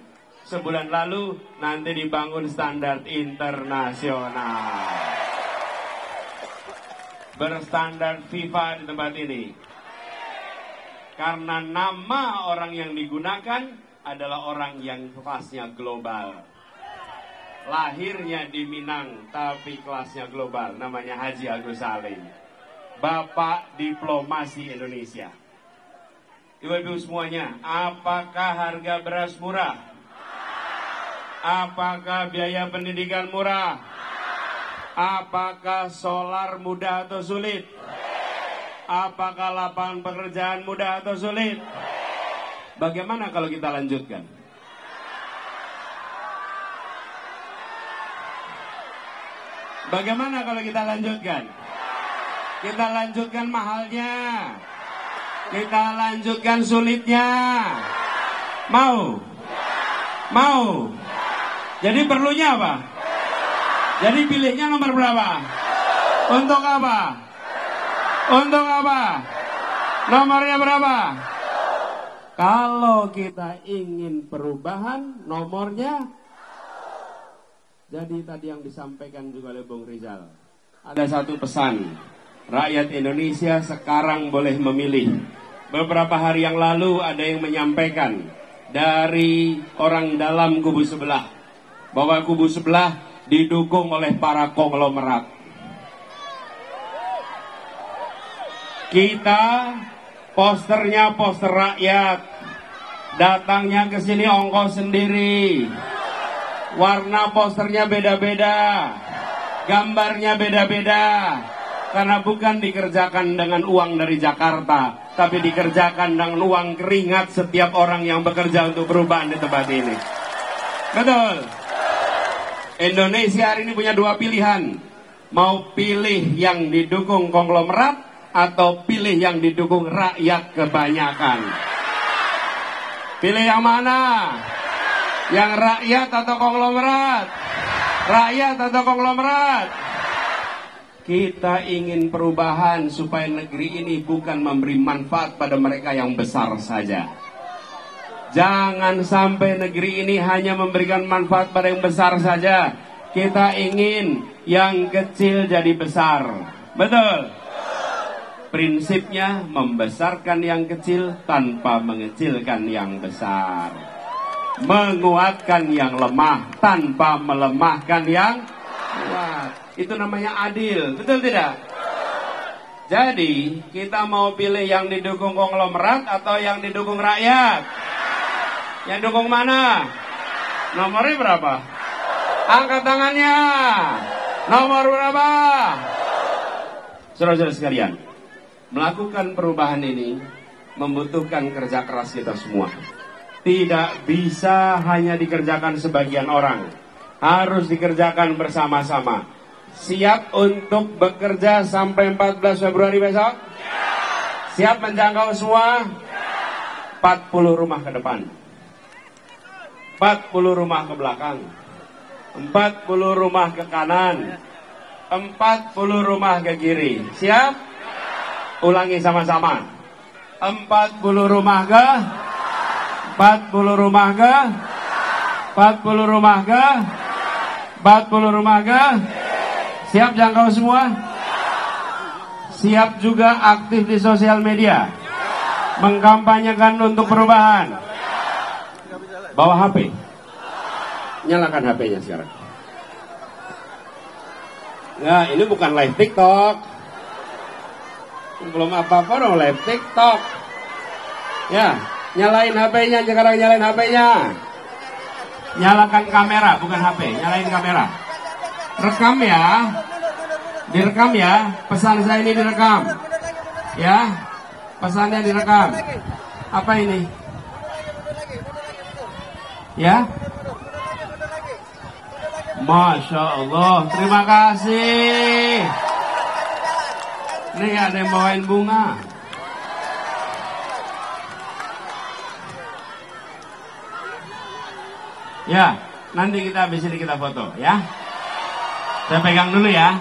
sebulan lalu nanti dibangun standar internasional, berstandar FIFA di tempat ini. Karena nama orang yang digunakan adalah orang yang kelasnya global. Lahirnya di Minang, tapi kelasnya global. Namanya Haji Agus Salim, Bapak Diplomasi Indonesia. Ibu-ibu semuanya, apakah harga beras murah? Apakah biaya pendidikan murah? Apakah solar mudah atau sulit? Apakah lapangan pekerjaan mudah atau sulit? Bagaimana kalau kita lanjutkan? Bagaimana kalau kita lanjutkan? Kita lanjutkan mahalnya. Kita lanjutkan sulitnya. Mau? Mau? Jadi perlunya apa? Jadi pilihnya nomor berapa? Untuk apa? Untuk apa? Nomornya berapa? Kalau kita ingin perubahan, nomornya. Jadi tadi yang disampaikan juga oleh Bung Rizal, ada satu pesan, rakyat Indonesia sekarang boleh memilih. Beberapa hari yang lalu ada yang menyampaikan dari orang dalam kubu sebelah, bahwa kubu sebelah didukung oleh para konglomerat. Kita posternya poster rakyat, datangnya ke sini ongkos sendiri. Warna posternya beda-beda, gambarnya beda-beda, karena bukan dikerjakan dengan uang dari Jakarta, tapi dikerjakan dengan uang keringat setiap orang yang bekerja untuk perubahan di tempat ini. Betul. Indonesia hari ini punya dua pilihan, mau pilih yang didukung konglomerat atau pilih yang didukung rakyat kebanyakan. Pilih yang mana? Yang rakyat atau konglomerat? Rakyat atau konglomerat? Kita ingin perubahan supaya negeri ini bukan memberi manfaat pada mereka yang besar saja. Jangan sampai negeri ini hanya memberikan manfaat pada yang besar saja. Kita ingin yang kecil jadi besar. Betul? Prinsipnya membesarkan yang kecil tanpa mengecilkan yang besar. Menguatkan yang lemah tanpa melemahkan yang kuat. Itu namanya adil, betul tidak? Jadi kita mau pilih yang didukung konglomerat atau yang didukung rakyat? Yang dukung mana? Nomornya berapa? Angkat tangannya. Nomor berapa? Saudara-saudara sekalian, melakukan perubahan ini membutuhkan kerja keras kita semua. Tidak bisa hanya dikerjakan sebagian orang, harus dikerjakan bersama-sama. Siap untuk bekerja sampai 14 Februari besok? Siap menjangkau semua? 40 rumah ke depan, 40 rumah ke belakang, 40 rumah ke kanan, 40 rumah ke kiri. Siap? Ulangi sama-sama. 40 rumah ke 40 rumah ke 40 rumah ke 40 rumah ke. Siap jangkau semua? Siap juga aktif di sosial media, mengkampanyekan untuk perubahan. Bawa HP, nyalakan HP-nya sekarang. Nah, ini bukan live TikTok, belum apa-apa dong live TikTok. Ya, nyalain HP-nya sekarang, nyalain HP-nya. Nyalakan kamera, bukan HP, nyalain kamera. Rekam ya. Direkam ya. Pesan saya ini direkam. Ya. Pesannya direkam. Apa ini? Ya. Masya Allah. Terima kasih. Nih ada yang bawain bunga. Ya, nanti kita habis ini kita foto ya. Saya pegang dulu ya.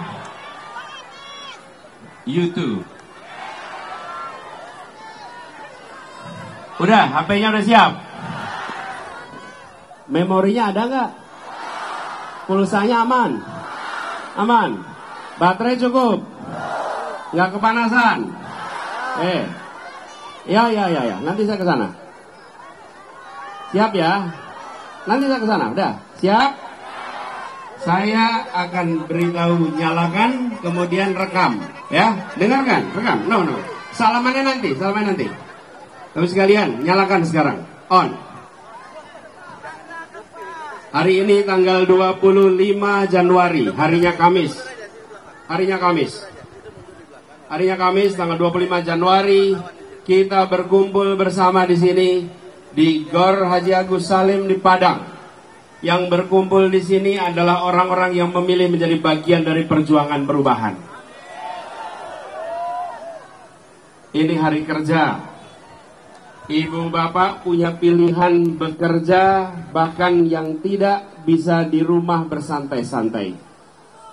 YouTube. Udah, HP-nya udah siap. Memorinya ada nggak? Pulsanya aman? Aman. Baterai cukup? Nggak kepanasan? Ya. Nanti saya ke sana. Siap ya? Nanti saya ke sana. Udah, siap? Saya akan beritahu nyalakan, kemudian rekam. Ya, dengarkan, rekam. No. Salamannya nanti. Terus sekalian, nyalakan sekarang. On. Hari ini tanggal 25 Januari, harinya Kamis. Harinya Kamis tanggal 25 Januari, kita berkumpul bersama di sini di Gor Haji Agus Salim di Padang. Yang berkumpul di sini adalah orang-orang yang memilih menjadi bagian dari perjuangan perubahan. Ini hari kerja. Ibu bapak punya pilihan bekerja, bahkan yang tidak bisa di rumah bersantai-santai.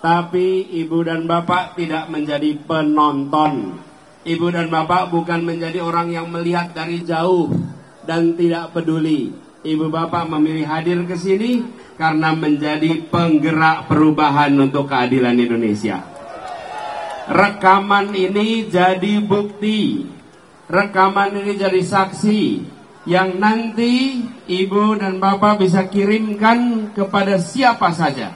Tapi ibu dan bapak tidak menjadi penonton. Ibu dan bapak bukan menjadi orang yang melihat dari jauh dan tidak peduli. Ibu bapak memilih hadir ke sini karena menjadi penggerak perubahan untuk keadilan Indonesia. Rekaman ini jadi bukti. Rekaman ini jadi saksi yang nanti ibu dan bapak bisa kirimkan kepada siapa saja.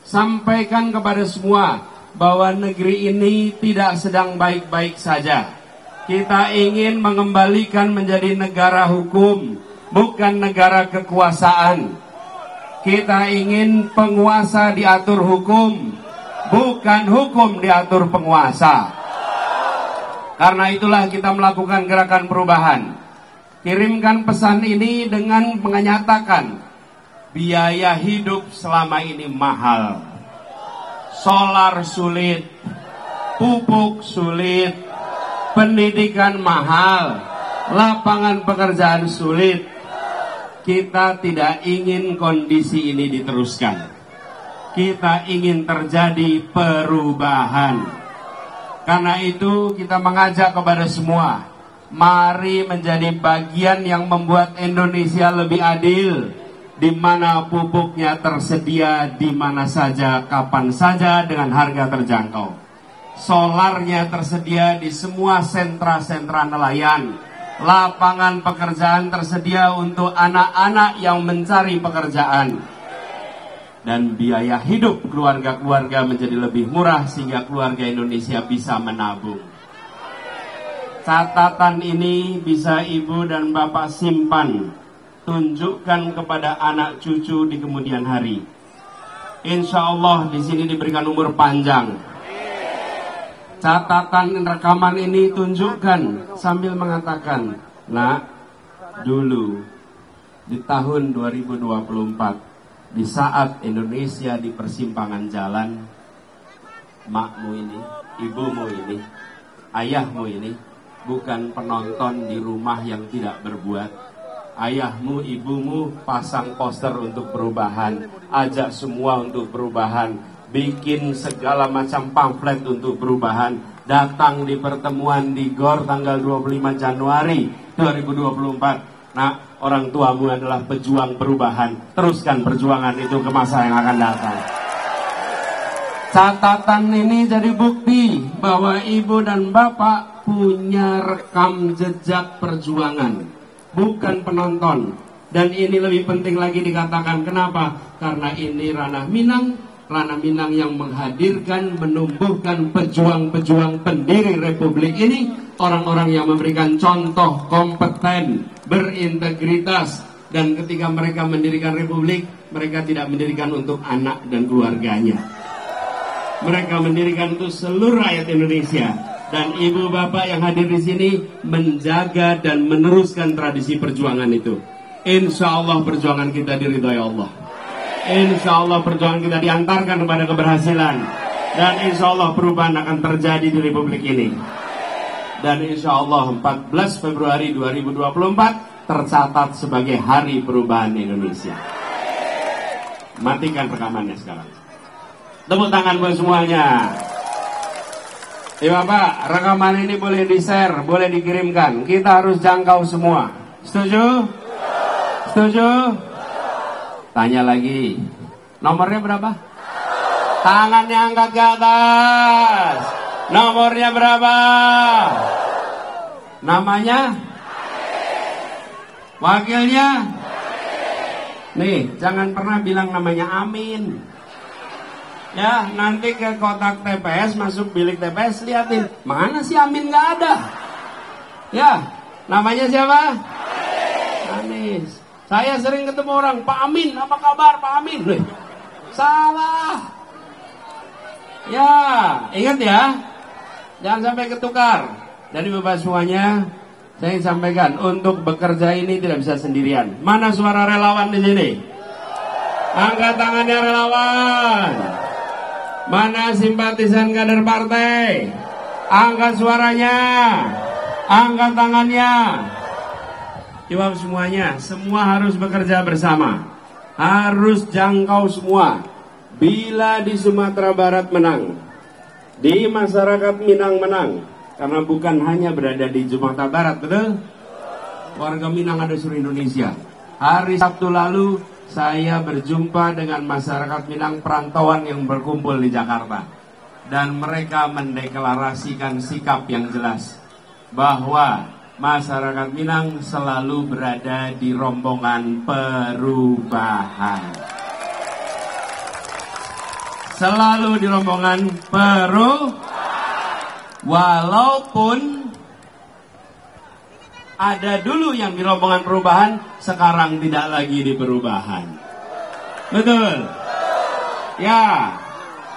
Sampaikan kepada semua bahwa negeri ini tidak sedang baik-baik saja. Kita ingin mengembalikan menjadi negara hukum, bukan negara kekuasaan. Kita ingin penguasa diatur hukum, bukan hukum diatur penguasa. Karena itulah kita melakukan gerakan perubahan. Kirimkan pesan ini dengan menyatakan biaya hidup selama ini mahal. Solar sulit, pupuk sulit, pendidikan mahal, lapangan pekerjaan sulit. Kita tidak ingin kondisi ini diteruskan. Kita ingin terjadi perubahan. Karena itu kita mengajak kepada semua, mari menjadi bagian yang membuat Indonesia lebih adil, di mana pupuknya tersedia di mana saja, kapan saja, dengan harga terjangkau. Solarnya tersedia di semua sentra-sentra nelayan. Lapangan pekerjaan tersedia untuk anak-anak yang mencari pekerjaan. Dan biaya hidup keluarga-keluarga menjadi lebih murah sehingga keluarga Indonesia bisa menabung. Catatan ini bisa ibu dan bapak simpan, tunjukkan kepada anak cucu di kemudian hari. Insya Allah di sini diberikan umur panjang. Catatan rekaman ini tunjukkan sambil mengatakan, nak, dulu di tahun 2024, di saat Indonesia di persimpangan jalan, makmu ini, ibumu ini, ayahmu ini bukan penonton di rumah yang tidak berbuat. Ayahmu, ibumu pasang poster untuk perubahan, ajak semua untuk perubahan, bikin segala macam pamflet untuk perubahan, datang di pertemuan di GOR tanggal 25 Januari 2024. Nah, orang tuamu adalah pejuang perubahan. Teruskan perjuangan itu ke masa yang akan datang. Catatan ini jadi bukti bahwa ibu dan bapak punya rekam jejak perjuangan, bukan penonton. Dan ini lebih penting lagi dikatakan. Kenapa? Karena ini ranah Minang yang menghadirkan, menumbuhkan pejuang-pejuang pendiri Republik ini, orang-orang yang memberikan contoh kompeten, berintegritas, dan ketika mereka mendirikan Republik, mereka tidak mendirikan untuk anak dan keluarganya. Mereka mendirikan untuk seluruh rakyat Indonesia. Dan ibu bapak yang hadir di sini menjaga dan meneruskan tradisi perjuangan itu. Insya Allah perjuangan kita diridhoi Allah. Insya Allah perjuangan kita diantarkan kepada keberhasilan. Dan insya Allah perubahan akan terjadi di Republik ini. Dan insya Allah 14 Februari 2024 tercatat sebagai hari perubahan Indonesia. Matikan rekamannya sekarang. Tepuk tangan buat semuanya. Bapak, rekaman ini boleh di-share, boleh dikirimkan. Kita harus jangkau semua. Setuju? Setuju? Tanya lagi. Nomornya berapa? Tangannya angkat ke atas. Nomornya berapa? Namanya? Wakilnya? Nih, jangan pernah bilang namanya Amin. Ya, nanti ke kotak TPS, masuk bilik TPS, liatin. Mana si Amin nggak ada? Ya, namanya siapa? Anis. Saya sering ketemu orang, Pak Amin, apa kabar Pak Amin? Loh, salah. Ya, ingat ya. Jangan sampai ketukar. Dari Bapak semuanya, saya ingin sampaikan, untuk bekerja ini tidak bisa sendirian. Mana suara relawan di sini? Angkat tangannya relawan. Mana simpatisan kader partai? Angkat suaranya. Angkat tangannya. Jawab semuanya. Semua harus bekerja bersama. Harus jangkau semua. Bila di Sumatera Barat menang, di masyarakat Minang menang, karena bukan hanya berada di Sumatera Barat, betul? Warga Minang ada seluruh Indonesia. Hari Sabtu lalu saya berjumpa dengan masyarakat Minang perantauan yang berkumpul di Jakarta. Dan mereka mendeklarasikan sikap yang jelas bahwa masyarakat Minang selalu berada di rombongan perubahan. Selalu di rombongan walaupun ada dulu yang di rombongan perubahan, sekarang tidak lagi di perubahan. Betul? Ya,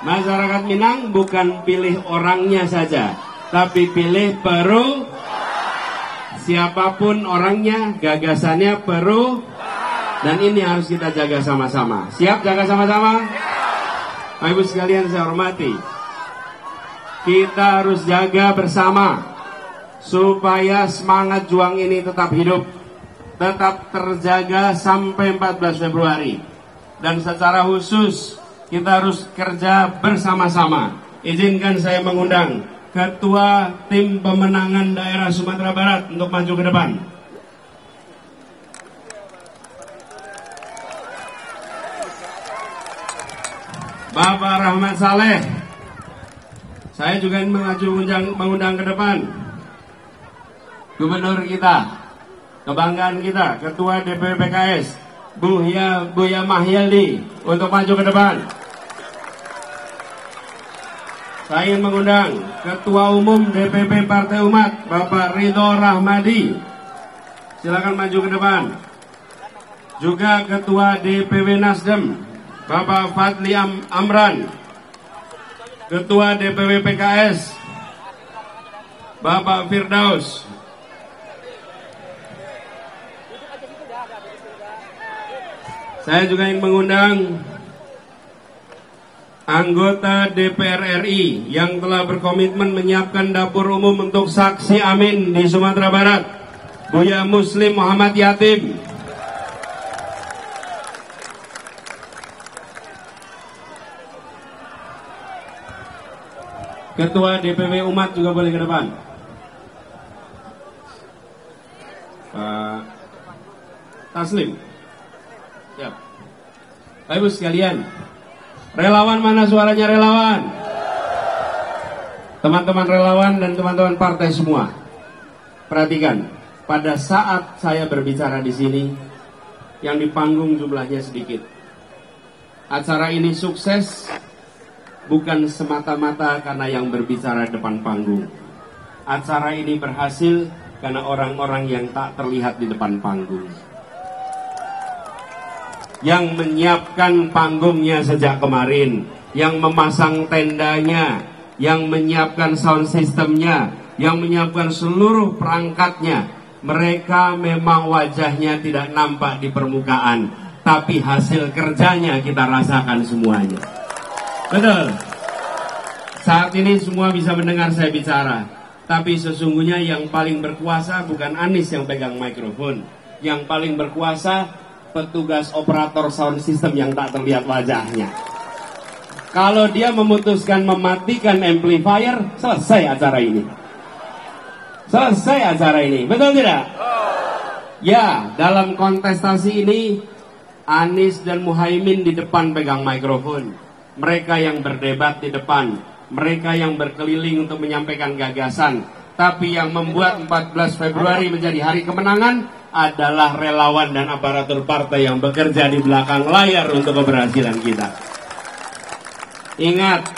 masyarakat Minang bukan pilih orangnya saja, tapi pilih siapapun orangnya, gagasannya dan ini harus kita jaga sama-sama. Siap jaga sama-sama? Bapak Ibu sekalian saya hormati, kita harus jaga bersama supaya semangat juang ini tetap hidup, tetap terjaga sampai 14 Februari. Dan secara khusus kita harus kerja bersama-sama. Izinkan saya mengundang Ketua Tim Pemenangan Daerah Sumatera Barat untuk maju ke depan. Bapak Rahmat Saleh. Saya juga ingin mengundang ke depan Gubernur kita, kebanggaan kita, Ketua DPP PKS, Buya Mahyaldi untuk maju ke depan. Saya ingin mengundang Ketua Umum DPP Partai Umat, Bapak Ridho Rahmadi. Silakan maju ke depan. Juga Ketua DPW Nasdem, Bapak Fadli Amran. Ketua DPW PKS, Bapak Firdaus. Saya juga ingin mengundang anggota DPR RI yang telah berkomitmen menyiapkan dapur umum untuk saksi Amin di Sumatera Barat, Buya Muslim Muhammad Yatim. Ketua DPW Umat juga boleh ke depan. Pak Taslim. Siap. Bapak Ibu sekalian, relawan mana suaranya relawan? Teman-teman relawan dan teman-teman partai semua, perhatikan, pada saat saya berbicara di sini, yang di panggung jumlahnya sedikit. Acara ini sukses bukan semata-mata karena yang berbicara depan panggung. Acara ini berhasil karena orang-orang yang tak terlihat di depan panggung, yang menyiapkan panggungnya sejak kemarin, yang memasang tendanya, yang menyiapkan sound systemnya, yang menyiapkan seluruh perangkatnya. Mereka memang wajahnya tidak nampak di permukaan, tapi hasil kerjanya kita rasakan semuanya. Betul. Saat ini semua bisa mendengar saya bicara, tapi sesungguhnya yang paling berkuasa bukan Anies yang pegang mikrofon. Yang paling berkuasa petugas operator sound system yang tak terlihat wajahnya. Kalau dia memutuskan mematikan amplifier, selesai acara ini. Selesai acara ini, betul tidak? Ya, dalam kontestasi ini Anies dan Muhaimin di depan pegang mikrofon. Mereka yang berdebat di depan, mereka yang berkeliling untuk menyampaikan gagasan. Tapi yang membuat 14 Februari menjadi hari kemenangan adalah relawan dan aparatur partai yang bekerja di belakang layar untuk keberhasilan kita. Ingat,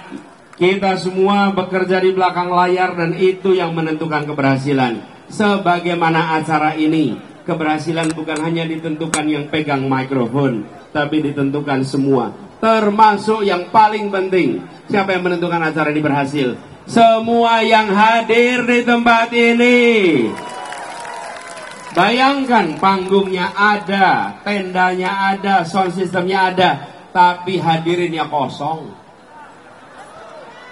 kita semua bekerja di belakang layar dan itu yang menentukan keberhasilan. Sebagaimana acara ini, keberhasilan bukan hanya ditentukan yang pegang mikrofon, tapi ditentukan semua. Termasuk yang paling penting, siapa yang menentukan acara ini berhasil? Semua yang hadir di tempat ini. Bayangkan panggungnya ada, tendanya ada, sound systemnya ada, tapi hadirinnya kosong.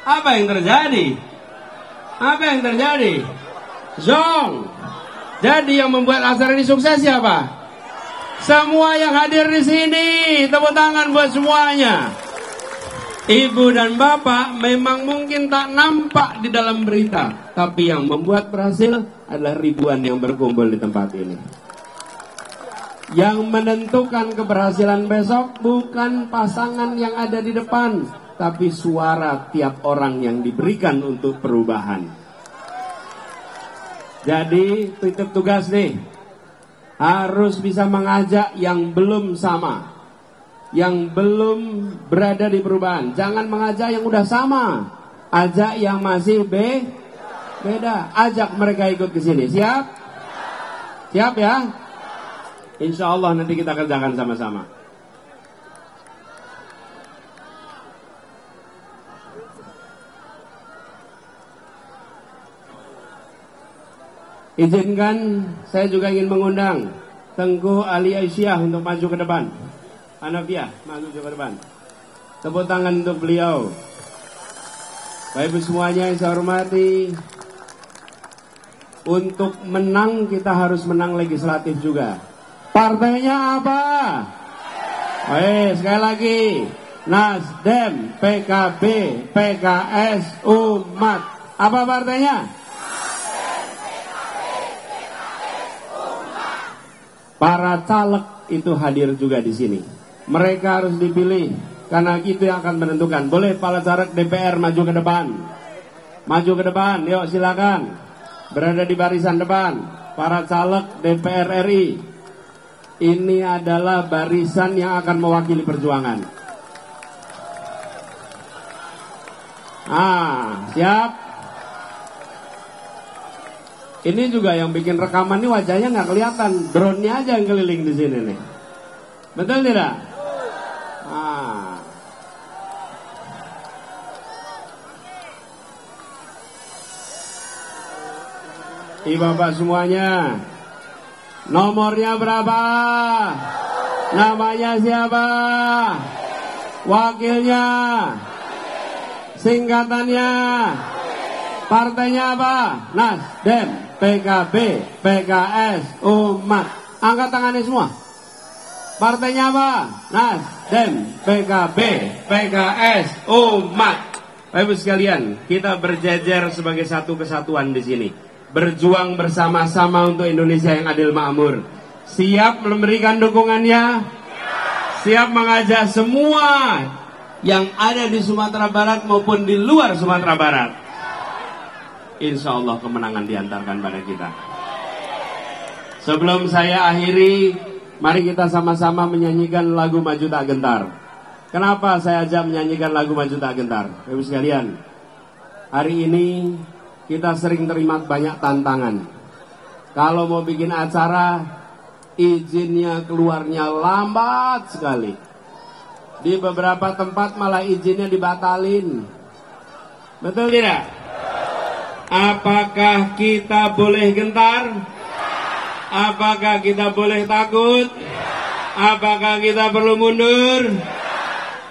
Apa yang terjadi? Apa yang terjadi? Zong. Jadi yang membuat acara ini sukses siapa? Semua yang hadir di sini. Tepuk tangan buat semuanya. Ibu dan bapak memang mungkin tak nampak di dalam berita, tapi yang membuat berhasil adalah ribuan yang berkumpul di tempat ini. Yang menentukan keberhasilan besok bukan pasangan yang ada di depan, tapi suara tiap orang yang diberikan untuk perubahan. Jadi titip tugas nih, harus bisa mengajak yang belum sama, yang belum berada di perubahan. Jangan mengajak yang udah sama, ajak yang masih beda. Ajak mereka ikut ke sini. Siap? Siap ya? Insya Allah nanti kita kerjakan sama-sama. Izinkan saya juga ingin mengundang Tengku Ali Aisyah untuk maju ke depan. Hanafiah, maju ke depan. Tepuk tangan untuk beliau. Bapak Ibu semuanya yang saya hormati, untuk menang kita harus menang legislatif juga. Partainya apa? Sekali lagi, Nasdem, PKB, PKS, Umat. Apa partainya? Para caleg itu hadir juga di sini. Mereka harus dipilih karena itu yang akan menentukan. Boleh para caleg DPR maju ke depan. Maju ke depan, yuk silakan. Berada di barisan depan. Para caleg DPR RI. Ini adalah barisan yang akan mewakili perjuangan. Siap? Ini juga yang bikin rekaman ini wajahnya nggak kelihatan, drone-nya aja yang keliling di sini nih. Betul tidak? Bapak semuanya, nomornya berapa? Namanya siapa? Wakilnya? Singkatannya? Partainya apa? Nasdem, PKB, PKS, Umat. Angkat tangannya semua. Partainya apa? Nasdem, PKB, PKS, Umat. Bapak Ibu sekalian, kita berjejer sebagai satu kesatuan di sini. Berjuang bersama-sama untuk Indonesia yang adil makmur. Siap memberikan dukungannya? Siap mengajak semua yang ada di Sumatera Barat maupun di luar Sumatera Barat. Insya Allah kemenangan diantarkan pada kita. Sebelum saya akhiri, mari kita sama-sama menyanyikan lagu Maju Tak Gentar. Kenapa saya ajak menyanyikan lagu Maju Tak Gentar? Bapak sekalian, hari ini kita sering terima banyak tantangan. Kalau mau bikin acara, izinnya keluarnya lambat sekali. Di beberapa tempat malah izinnya dibatalin. Betul tidak? Apakah kita boleh gentar? Apakah kita boleh takut? Apakah kita perlu mundur?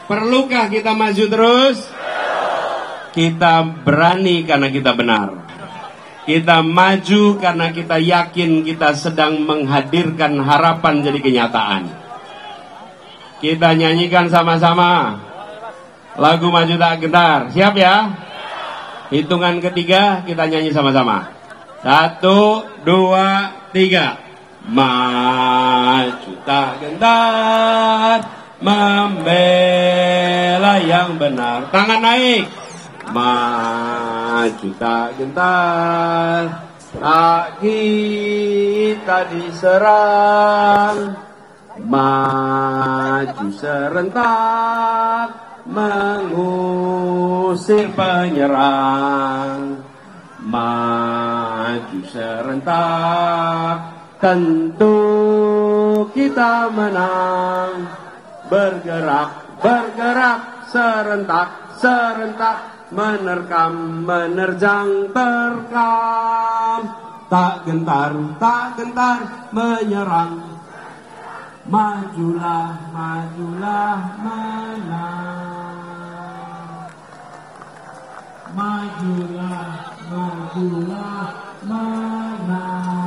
Perlukah kita maju terus? Kita berani karena kita benar. Kita maju karena kita yakin kita sedang menghadirkan harapan jadi kenyataan. Kita nyanyikan sama-sama lagu Maju Tak Gentar. Siap ya? Hitungan ketiga kita nyanyi sama-sama. 1, 2, 3. Maju tak gentar, membela yang benar. Tangan naik. Maju tak gentar, tak kita diserang. Maju serentak, mengusir penyerang. Maju serentak, tentu kita menang. Bergerak, bergerak, serentak, serentak, menerkam, menerjang, terkam. Tak gentar, menyerang. Majulah, majulah, menang. Majulah, majulah, menang.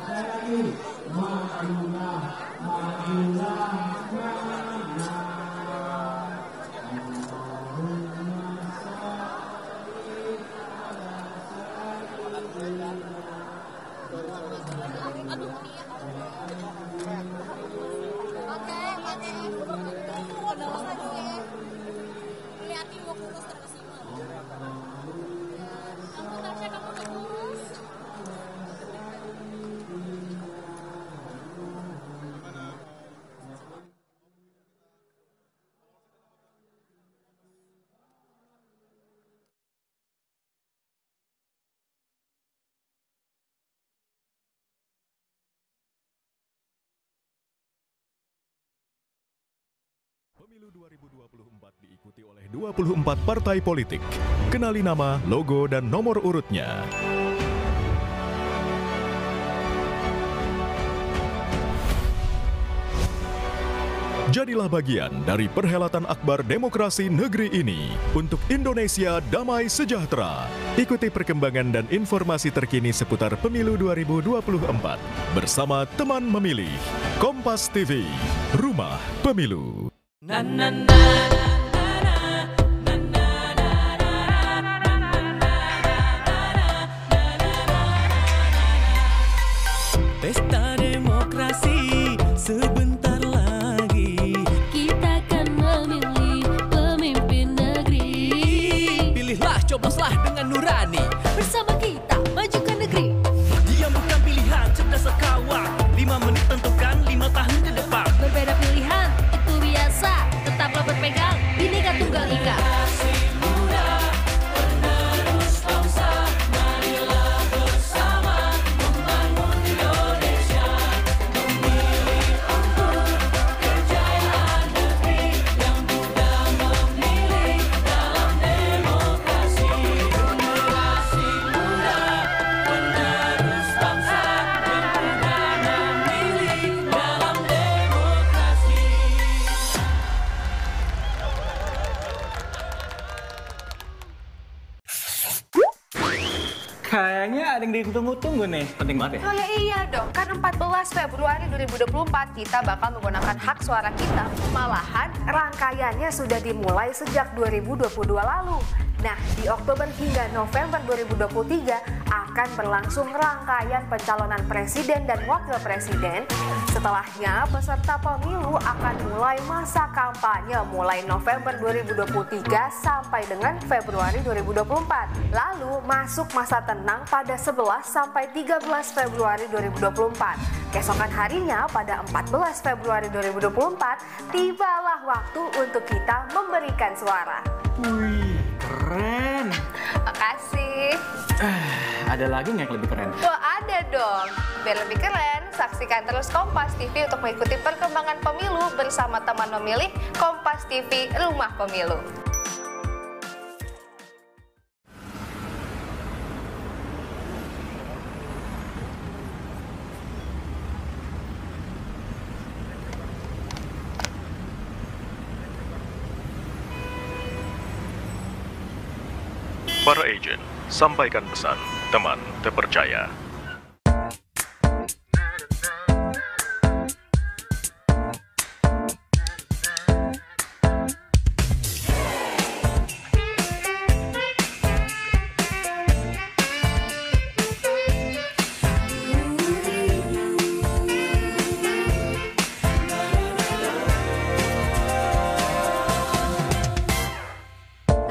Sekali lagi. Majulah, majulah, Pemilu 2024 diikuti oleh 24 partai politik. Kenali nama, logo, dan nomor urutnya. Jadilah bagian dari perhelatan akbar demokrasi negeri ini untuk Indonesia damai sejahtera. Ikuti perkembangan dan informasi terkini seputar Pemilu 2024 bersama teman memilih. Kompas TV, Rumah Pemilu. Pesta demokrasi sebentar lagi. Kita akan memilih pemimpin negeri. Pilihlah, coboslah dengan nurani. Bersama kita majukan negeri. Dia bukan pilihan, cerdas kawan. 5 menit tentukan 5 tahun ke depan. Berbeda pilihan, itu biasa. Tetaplah berpegang, Bhinneka Tunggal Ika. Kayaknya ada yang ditunggu-tunggu nih. Penting banget ya? Oh ya iya dong, kan 14 Februari 2024 kita bakal menggunakan hak suara kita. Malahan rangkaiannya sudah dimulai sejak 2022 lalu. Nah, di Oktober hingga November 2023 akan berlangsung rangkaian pencalonan presiden dan wakil presiden. Setelahnya, peserta pemilu akan mulai masa kampanye mulai November 2023 sampai dengan Februari 2024. Lalu masuk masa tenang pada 11 sampai 13 Februari 2024. Keesokan harinya pada 14 Februari 2024, tibalah waktu untuk kita memberikan suara. Wih, keren. Makasih. Ada lagi nggak yang lebih keren? Wah, ada dong. Biar lebih keren, saksikan terus Kompas TV untuk mengikuti perkembangan pemilu bersama teman memilih Kompas TV Rumah Pemilu. Para agen, sampaikan pesan, teman terpercaya.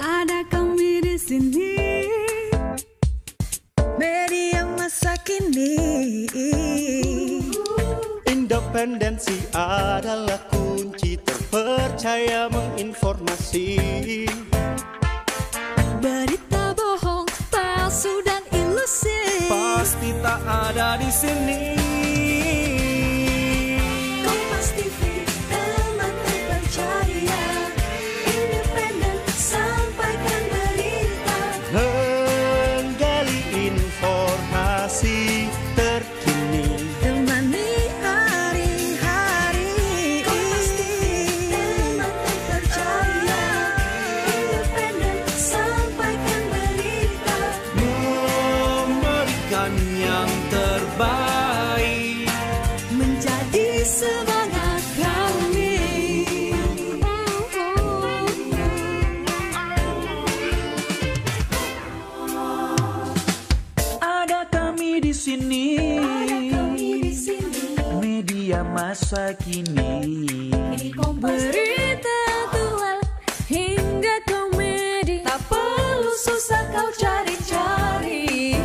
Ada kami di sini, media masa kini. Independensi adalah kunci terpercaya menginformasi. Berita bohong, palsu dan ilusi Pasti tak ada di sini. Kompas TV, teman terpercaya. Independen, sampaikan berita. Menggali informasi terkini. Temani hari-hari. Kompas TV, teman terpercaya. Independen, sampaikan berita. Memberikan yang terbaik. Menjadi semangat kami. Ada kami di sini. Media masa kini. Berita aktual hingga komedi, tak perlu susah kau cari-cari.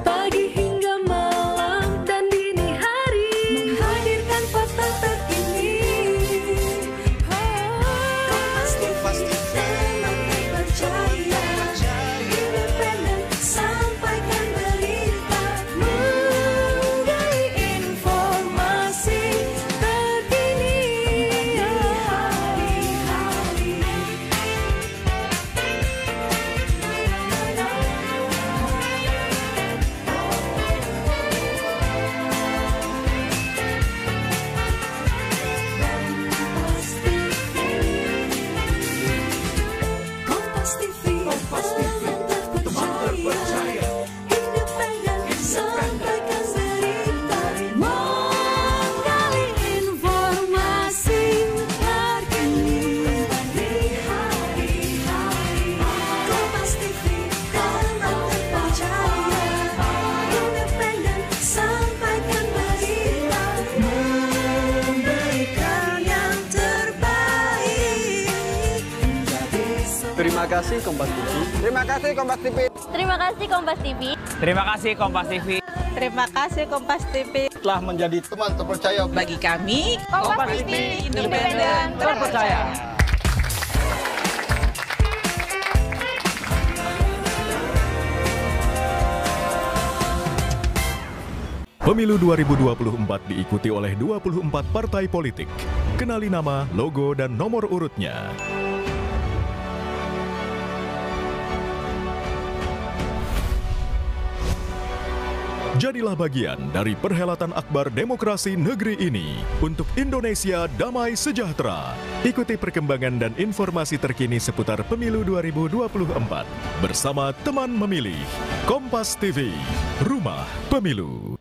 Pagi hingga malam dan dini hari, menghadirkan fakta terkini. Kompas TV, teman terpercaya. Independen, sampaikan berita. Menggali informasi terkini. Kompas TV, teman terpercaya. Independen, sampaikan berita. Menggali informasi terkini. Kompas TV, teman terpercaya. Independen, sampaikan berita. Memberikan yang terbaik. Terima kasih Kompas TV. Terima kasih Kompas TV. Terima kasih Kompas TV. Terima kasih Kompas TV. Terima kasih Kompas TV. Telah menjadi teman terpercaya Bagi kami, Kompas TV, independen, terpercaya. Pemilu 2024 diikuti oleh 24 partai politik. Kenali nama, logo, dan nomor urutnya. Jadilah bagian dari perhelatan akbar demokrasi negeri ini untuk Indonesia damai sejahtera. Ikuti perkembangan dan informasi terkini seputar Pemilu 2024 bersama teman memilih Kompas TV, Rumah Pemilu.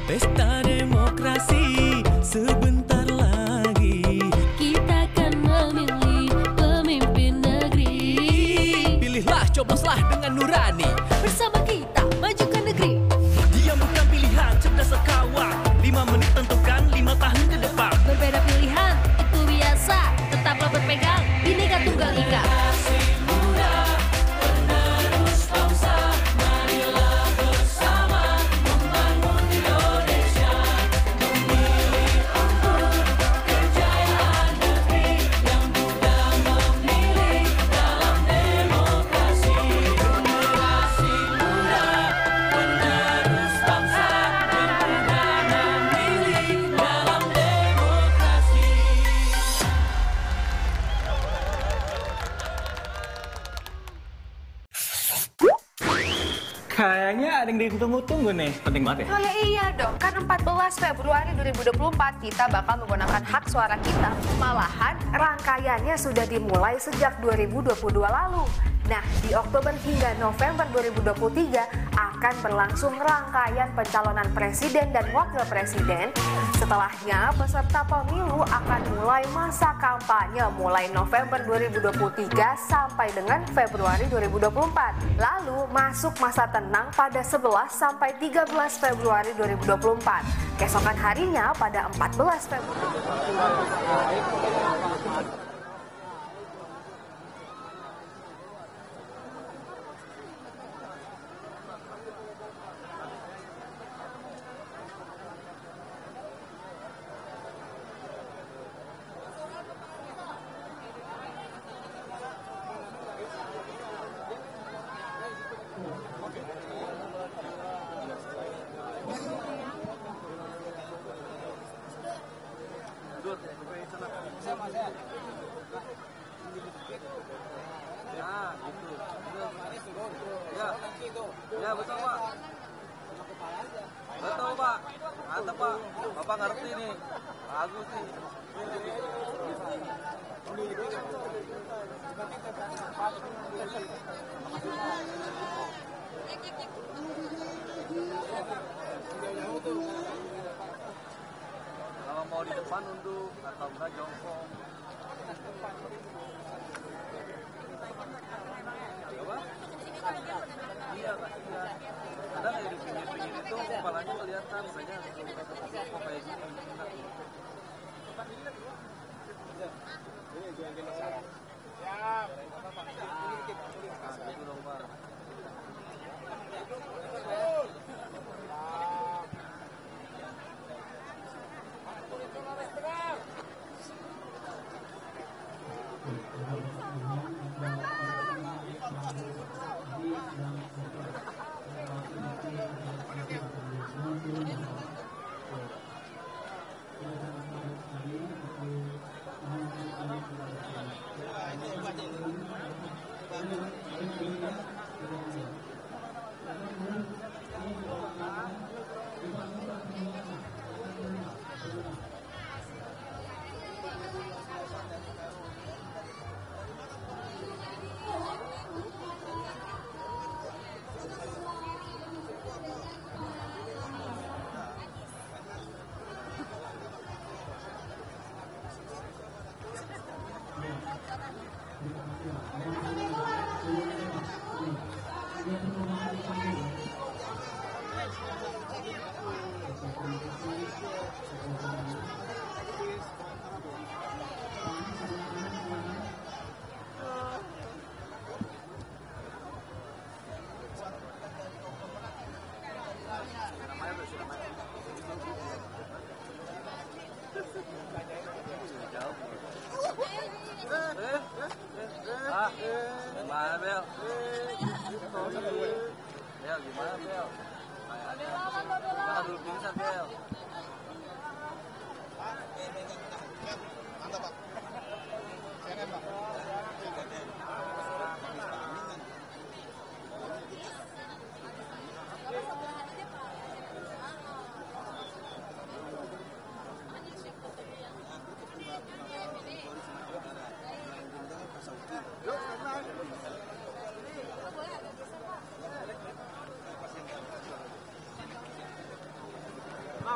Pesta demokrasi sebentar lagi. Kita akan memilih pemimpin negeri. Pilihlah, coboslah dengan nurani. Bersama kita majukan negeri. Dia bukan pilihan, cerdas kawan. 5 menit tentukan 5 tahun ke depan. Berbeda pilihan, itu biasa. Tetaplah berpegang, Bhinneka Tunggal Ika. Kayaknya ada yang ditunggu-tunggu nih. Penting banget ya? Oh ya iya dong, kan 14 Februari 2024 kita bakal menggunakan hak suara kita. Malahan rangkaiannya sudah dimulai sejak 2022 lalu. Nah, di Oktober hingga November 2023 akan berlangsung rangkaian pencalonan presiden dan wakil presiden. Setelahnya, peserta pemilu akan mulai masa kampanye mulai November 2023 sampai dengan Februari 2024. Lalu masuk masa tenang pada 11 sampai 13 Februari 2024. Keesokan harinya pada 14 Februari. Ya betul Pak. Betul Pak. Mantap Pak. Bapak ngerti nih. Bagus nih. Kalau mau di depan nunduk atau enggak jongkok. Iya Pak, iya. Ada nggak di pinggir-pinggir itu kepalanya kelihatan, banyak kok kayak gini. Siap. Gitu dong Pak. Gimana Bel? Bel gimana Bel? Jangan dulu pingsan Bel. Mantap Pak. Silakan Pak.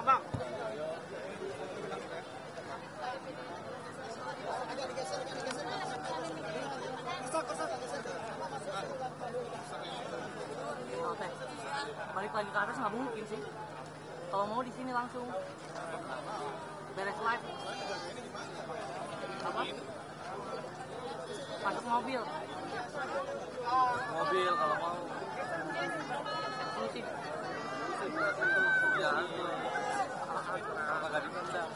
Bang. Balik lagi ke atas nggak mungkin sih. Kalau mau di sini langsung beres live. Apa? Masuk mobil. Mobil kalau mau. Eksklusif. Ya. Apakah diundang?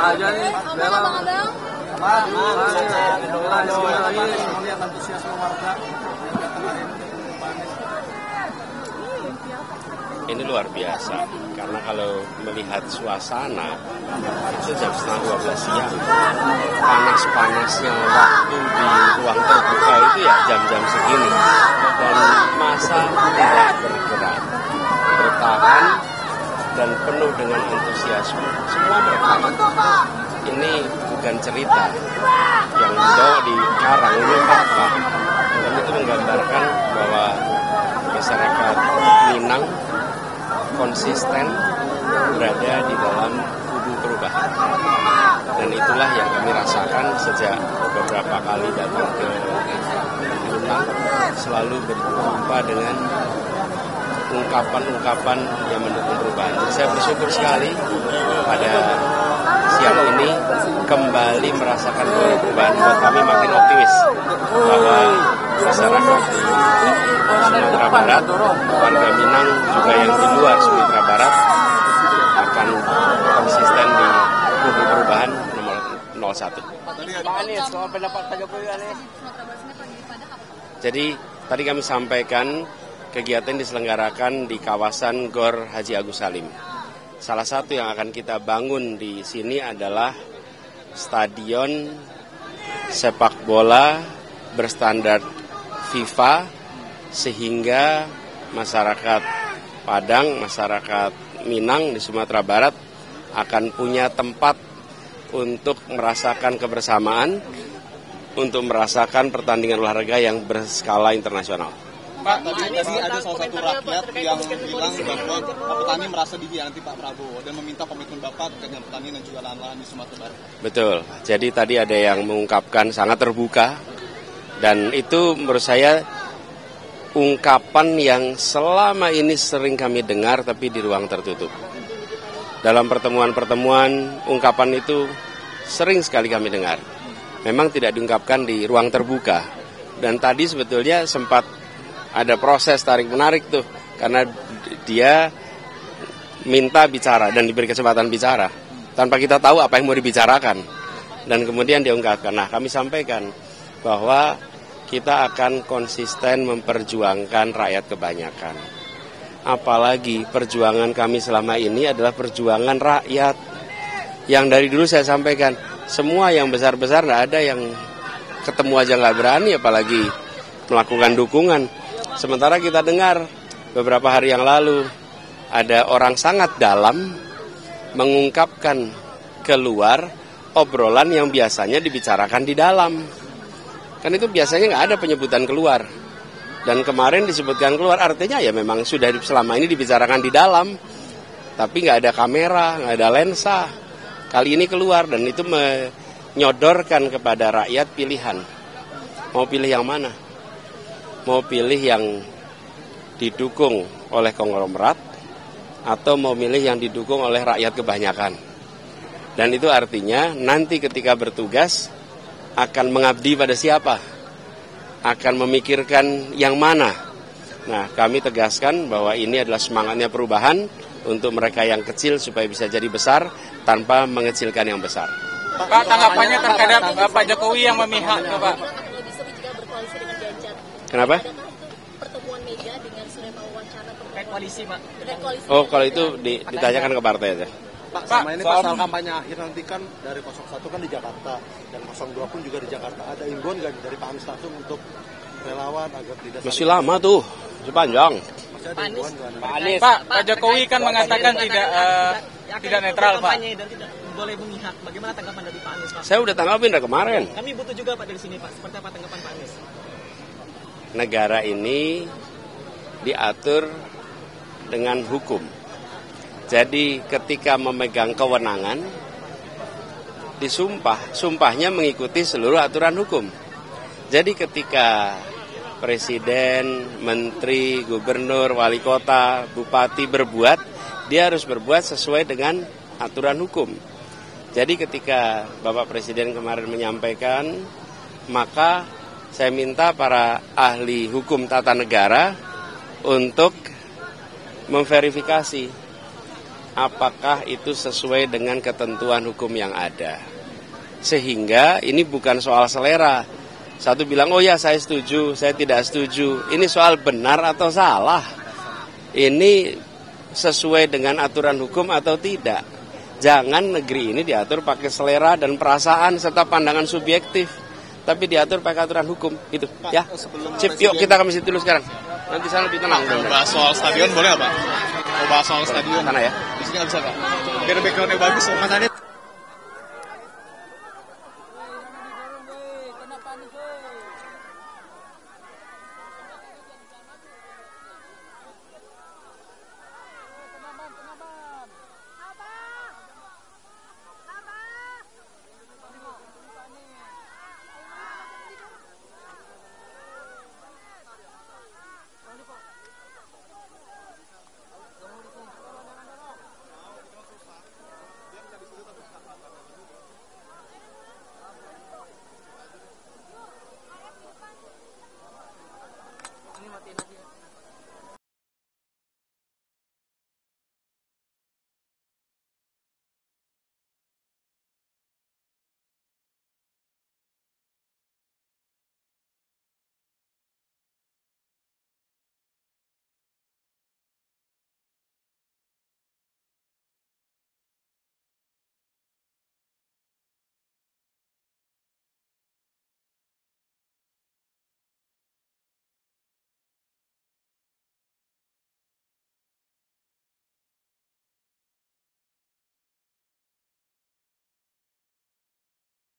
Aja nih, ini luar biasa, karena kalau melihat suasana itu jam setengah 12 siang, panas-panasnya waktu di ruang terbuka itu ya jam-jam segini, dan masa tidak bergerak, bertahan dan penuh dengan antusiasme. Semua bertahan. Ini bukan cerita yang dibawa di karang, ini fakta, dan itu menggambarkan bahwa masyarakat Minang konsisten berada di dalam kubu perubahan, dan itulah yang kami rasakan sejak beberapa kali datang ke Minang, selalu berjumpa dengan ungkapan-ungkapan yang mendukung perubahan. Jadi saya bersyukur sekali pada siang ini kembali merasakan perubahan. Buat kami makin optimis bahwa masyarakat di Sumatera Barat, warga Minang juga yang di luar Sumatera Barat akan konsisten di kubu perubahan nomor 01. Pak Anies, soal pendapat Pak Jokowi Anies. Jadi tadi kami sampaikan kegiatan diselenggarakan di kawasan Gor Haji Agus Salim. Salah satu yang akan kita bangun di sini adalah stadion sepak bola berstandar FIFA, sehingga masyarakat Padang, masyarakat Minang di Sumatera Barat akan punya tempat untuk merasakan kebersamaan, untuk merasakan pertandingan olahraga yang berskala internasional. Pak, tadi ada salah satu rakyat yang bilang bahwa petani merasa dikhianati Pak Prabowo dan meminta komitmen Bapak terkait dengan petani dan juga lahan-lahan di Sumatera Barat. Betul. Jadi tadi ada yang mengungkapkan sangat terbuka, dan itu menurut saya ungkapan yang selama ini sering kami dengar tapi di ruang tertutup. Dalam pertemuan-pertemuan, ungkapan itu sering sekali kami dengar. Memang tidak diungkapkan di ruang terbuka. Dan tadi sebetulnya sempat ada proses tarik-menarik tuh, karena dia minta bicara dan diberi kesempatan bicara tanpa kita tahu apa yang mau dibicarakan, dan kemudian dia ungkapkan. Nah, kami sampaikan bahwa kita akan konsisten memperjuangkan rakyat kebanyakan. Apalagi perjuangan kami selama ini adalah perjuangan rakyat. Yang dari dulu saya sampaikan, semua yang besar-besar nggak ada yang ketemu aja nggak berani, apalagi melakukan dukungan. Sementara kita dengar beberapa hari yang lalu ada orang sangat dalam mengungkapkan keluar obrolan yang biasanya dibicarakan di dalam. Kan itu biasanya nggak ada penyebutan keluar. Dan kemarin disebutkan keluar, artinya ya memang sudah selama ini dibicarakan di dalam. Tapi nggak ada kamera, nggak ada lensa. Kali ini keluar, dan itu menyodorkan kepada rakyat pilihan. Mau pilih yang mana? Mau pilih yang didukung oleh konglomerat atau mau milih yang didukung oleh rakyat kebanyakan. Dan itu artinya nanti ketika bertugas akan mengabdi pada siapa? Akan memikirkan yang mana? Nah, kami tegaskan bahwa ini adalah semangatnya perubahan untuk mereka yang kecil supaya bisa jadi besar tanpa mengecilkan yang besar. Pak, tanggapannya terhadap Pak Jokowi yang memihak, Pak? Kenapa? Pertemuan Mega dengan Surya Wawancara terkait koalisi, Pak. Oh, kalau itu ditanyakan ke partai aja. Pak, sama ini pasal kampanye akhir nanti kan dari 01 kan di Jakarta dan 02 pun juga di Jakarta. Ada imbauan nggak dari Pak Anies langsung untuk relawan agar tidak... Masih lama tuh, sepanjang. Pak Jokowi kan mengatakan tidak netral, Pak. Dan tidak boleh memihak. Bagaimana tanggapan dari Pak Anies, Pak? Saya udah tanggapin dari kemarin. Kami butuh juga Pak dari sini, Pak. Seperti apa tanggapan Pak Anies? Negara ini diatur dengan hukum. Jadi ketika memegang kewenangan, sumpahnya mengikuti seluruh aturan hukum. Jadi ketika presiden, menteri, gubernur, wali kota, bupati berbuat, dia harus berbuat sesuai dengan aturan hukum. Jadi ketika Bapak Presiden kemarin menyampaikan, maka saya minta para ahli hukum tata negara untuk memverifikasi apakah itu sesuai dengan ketentuan hukum yang ada. Sehingga ini bukan soal selera. Satu bilang, oh ya saya setuju, saya tidak setuju. Ini soal benar atau salah. Ini sesuai dengan aturan hukum atau tidak. Jangan negeri ini diatur pakai selera dan perasaan serta pandangan subjektif. Tapi diatur pakai aturan hukum. Gitu ya. Cip, yuk kita ke masjid dulu sekarang. Nanti saya lebih tenang. Bahas soal stadion boleh nggak, Pak? Bahas soal stadion. Sana ya. Di sini nggak bisa, Pak. Biar backgroundnya bagus, Mas Adit.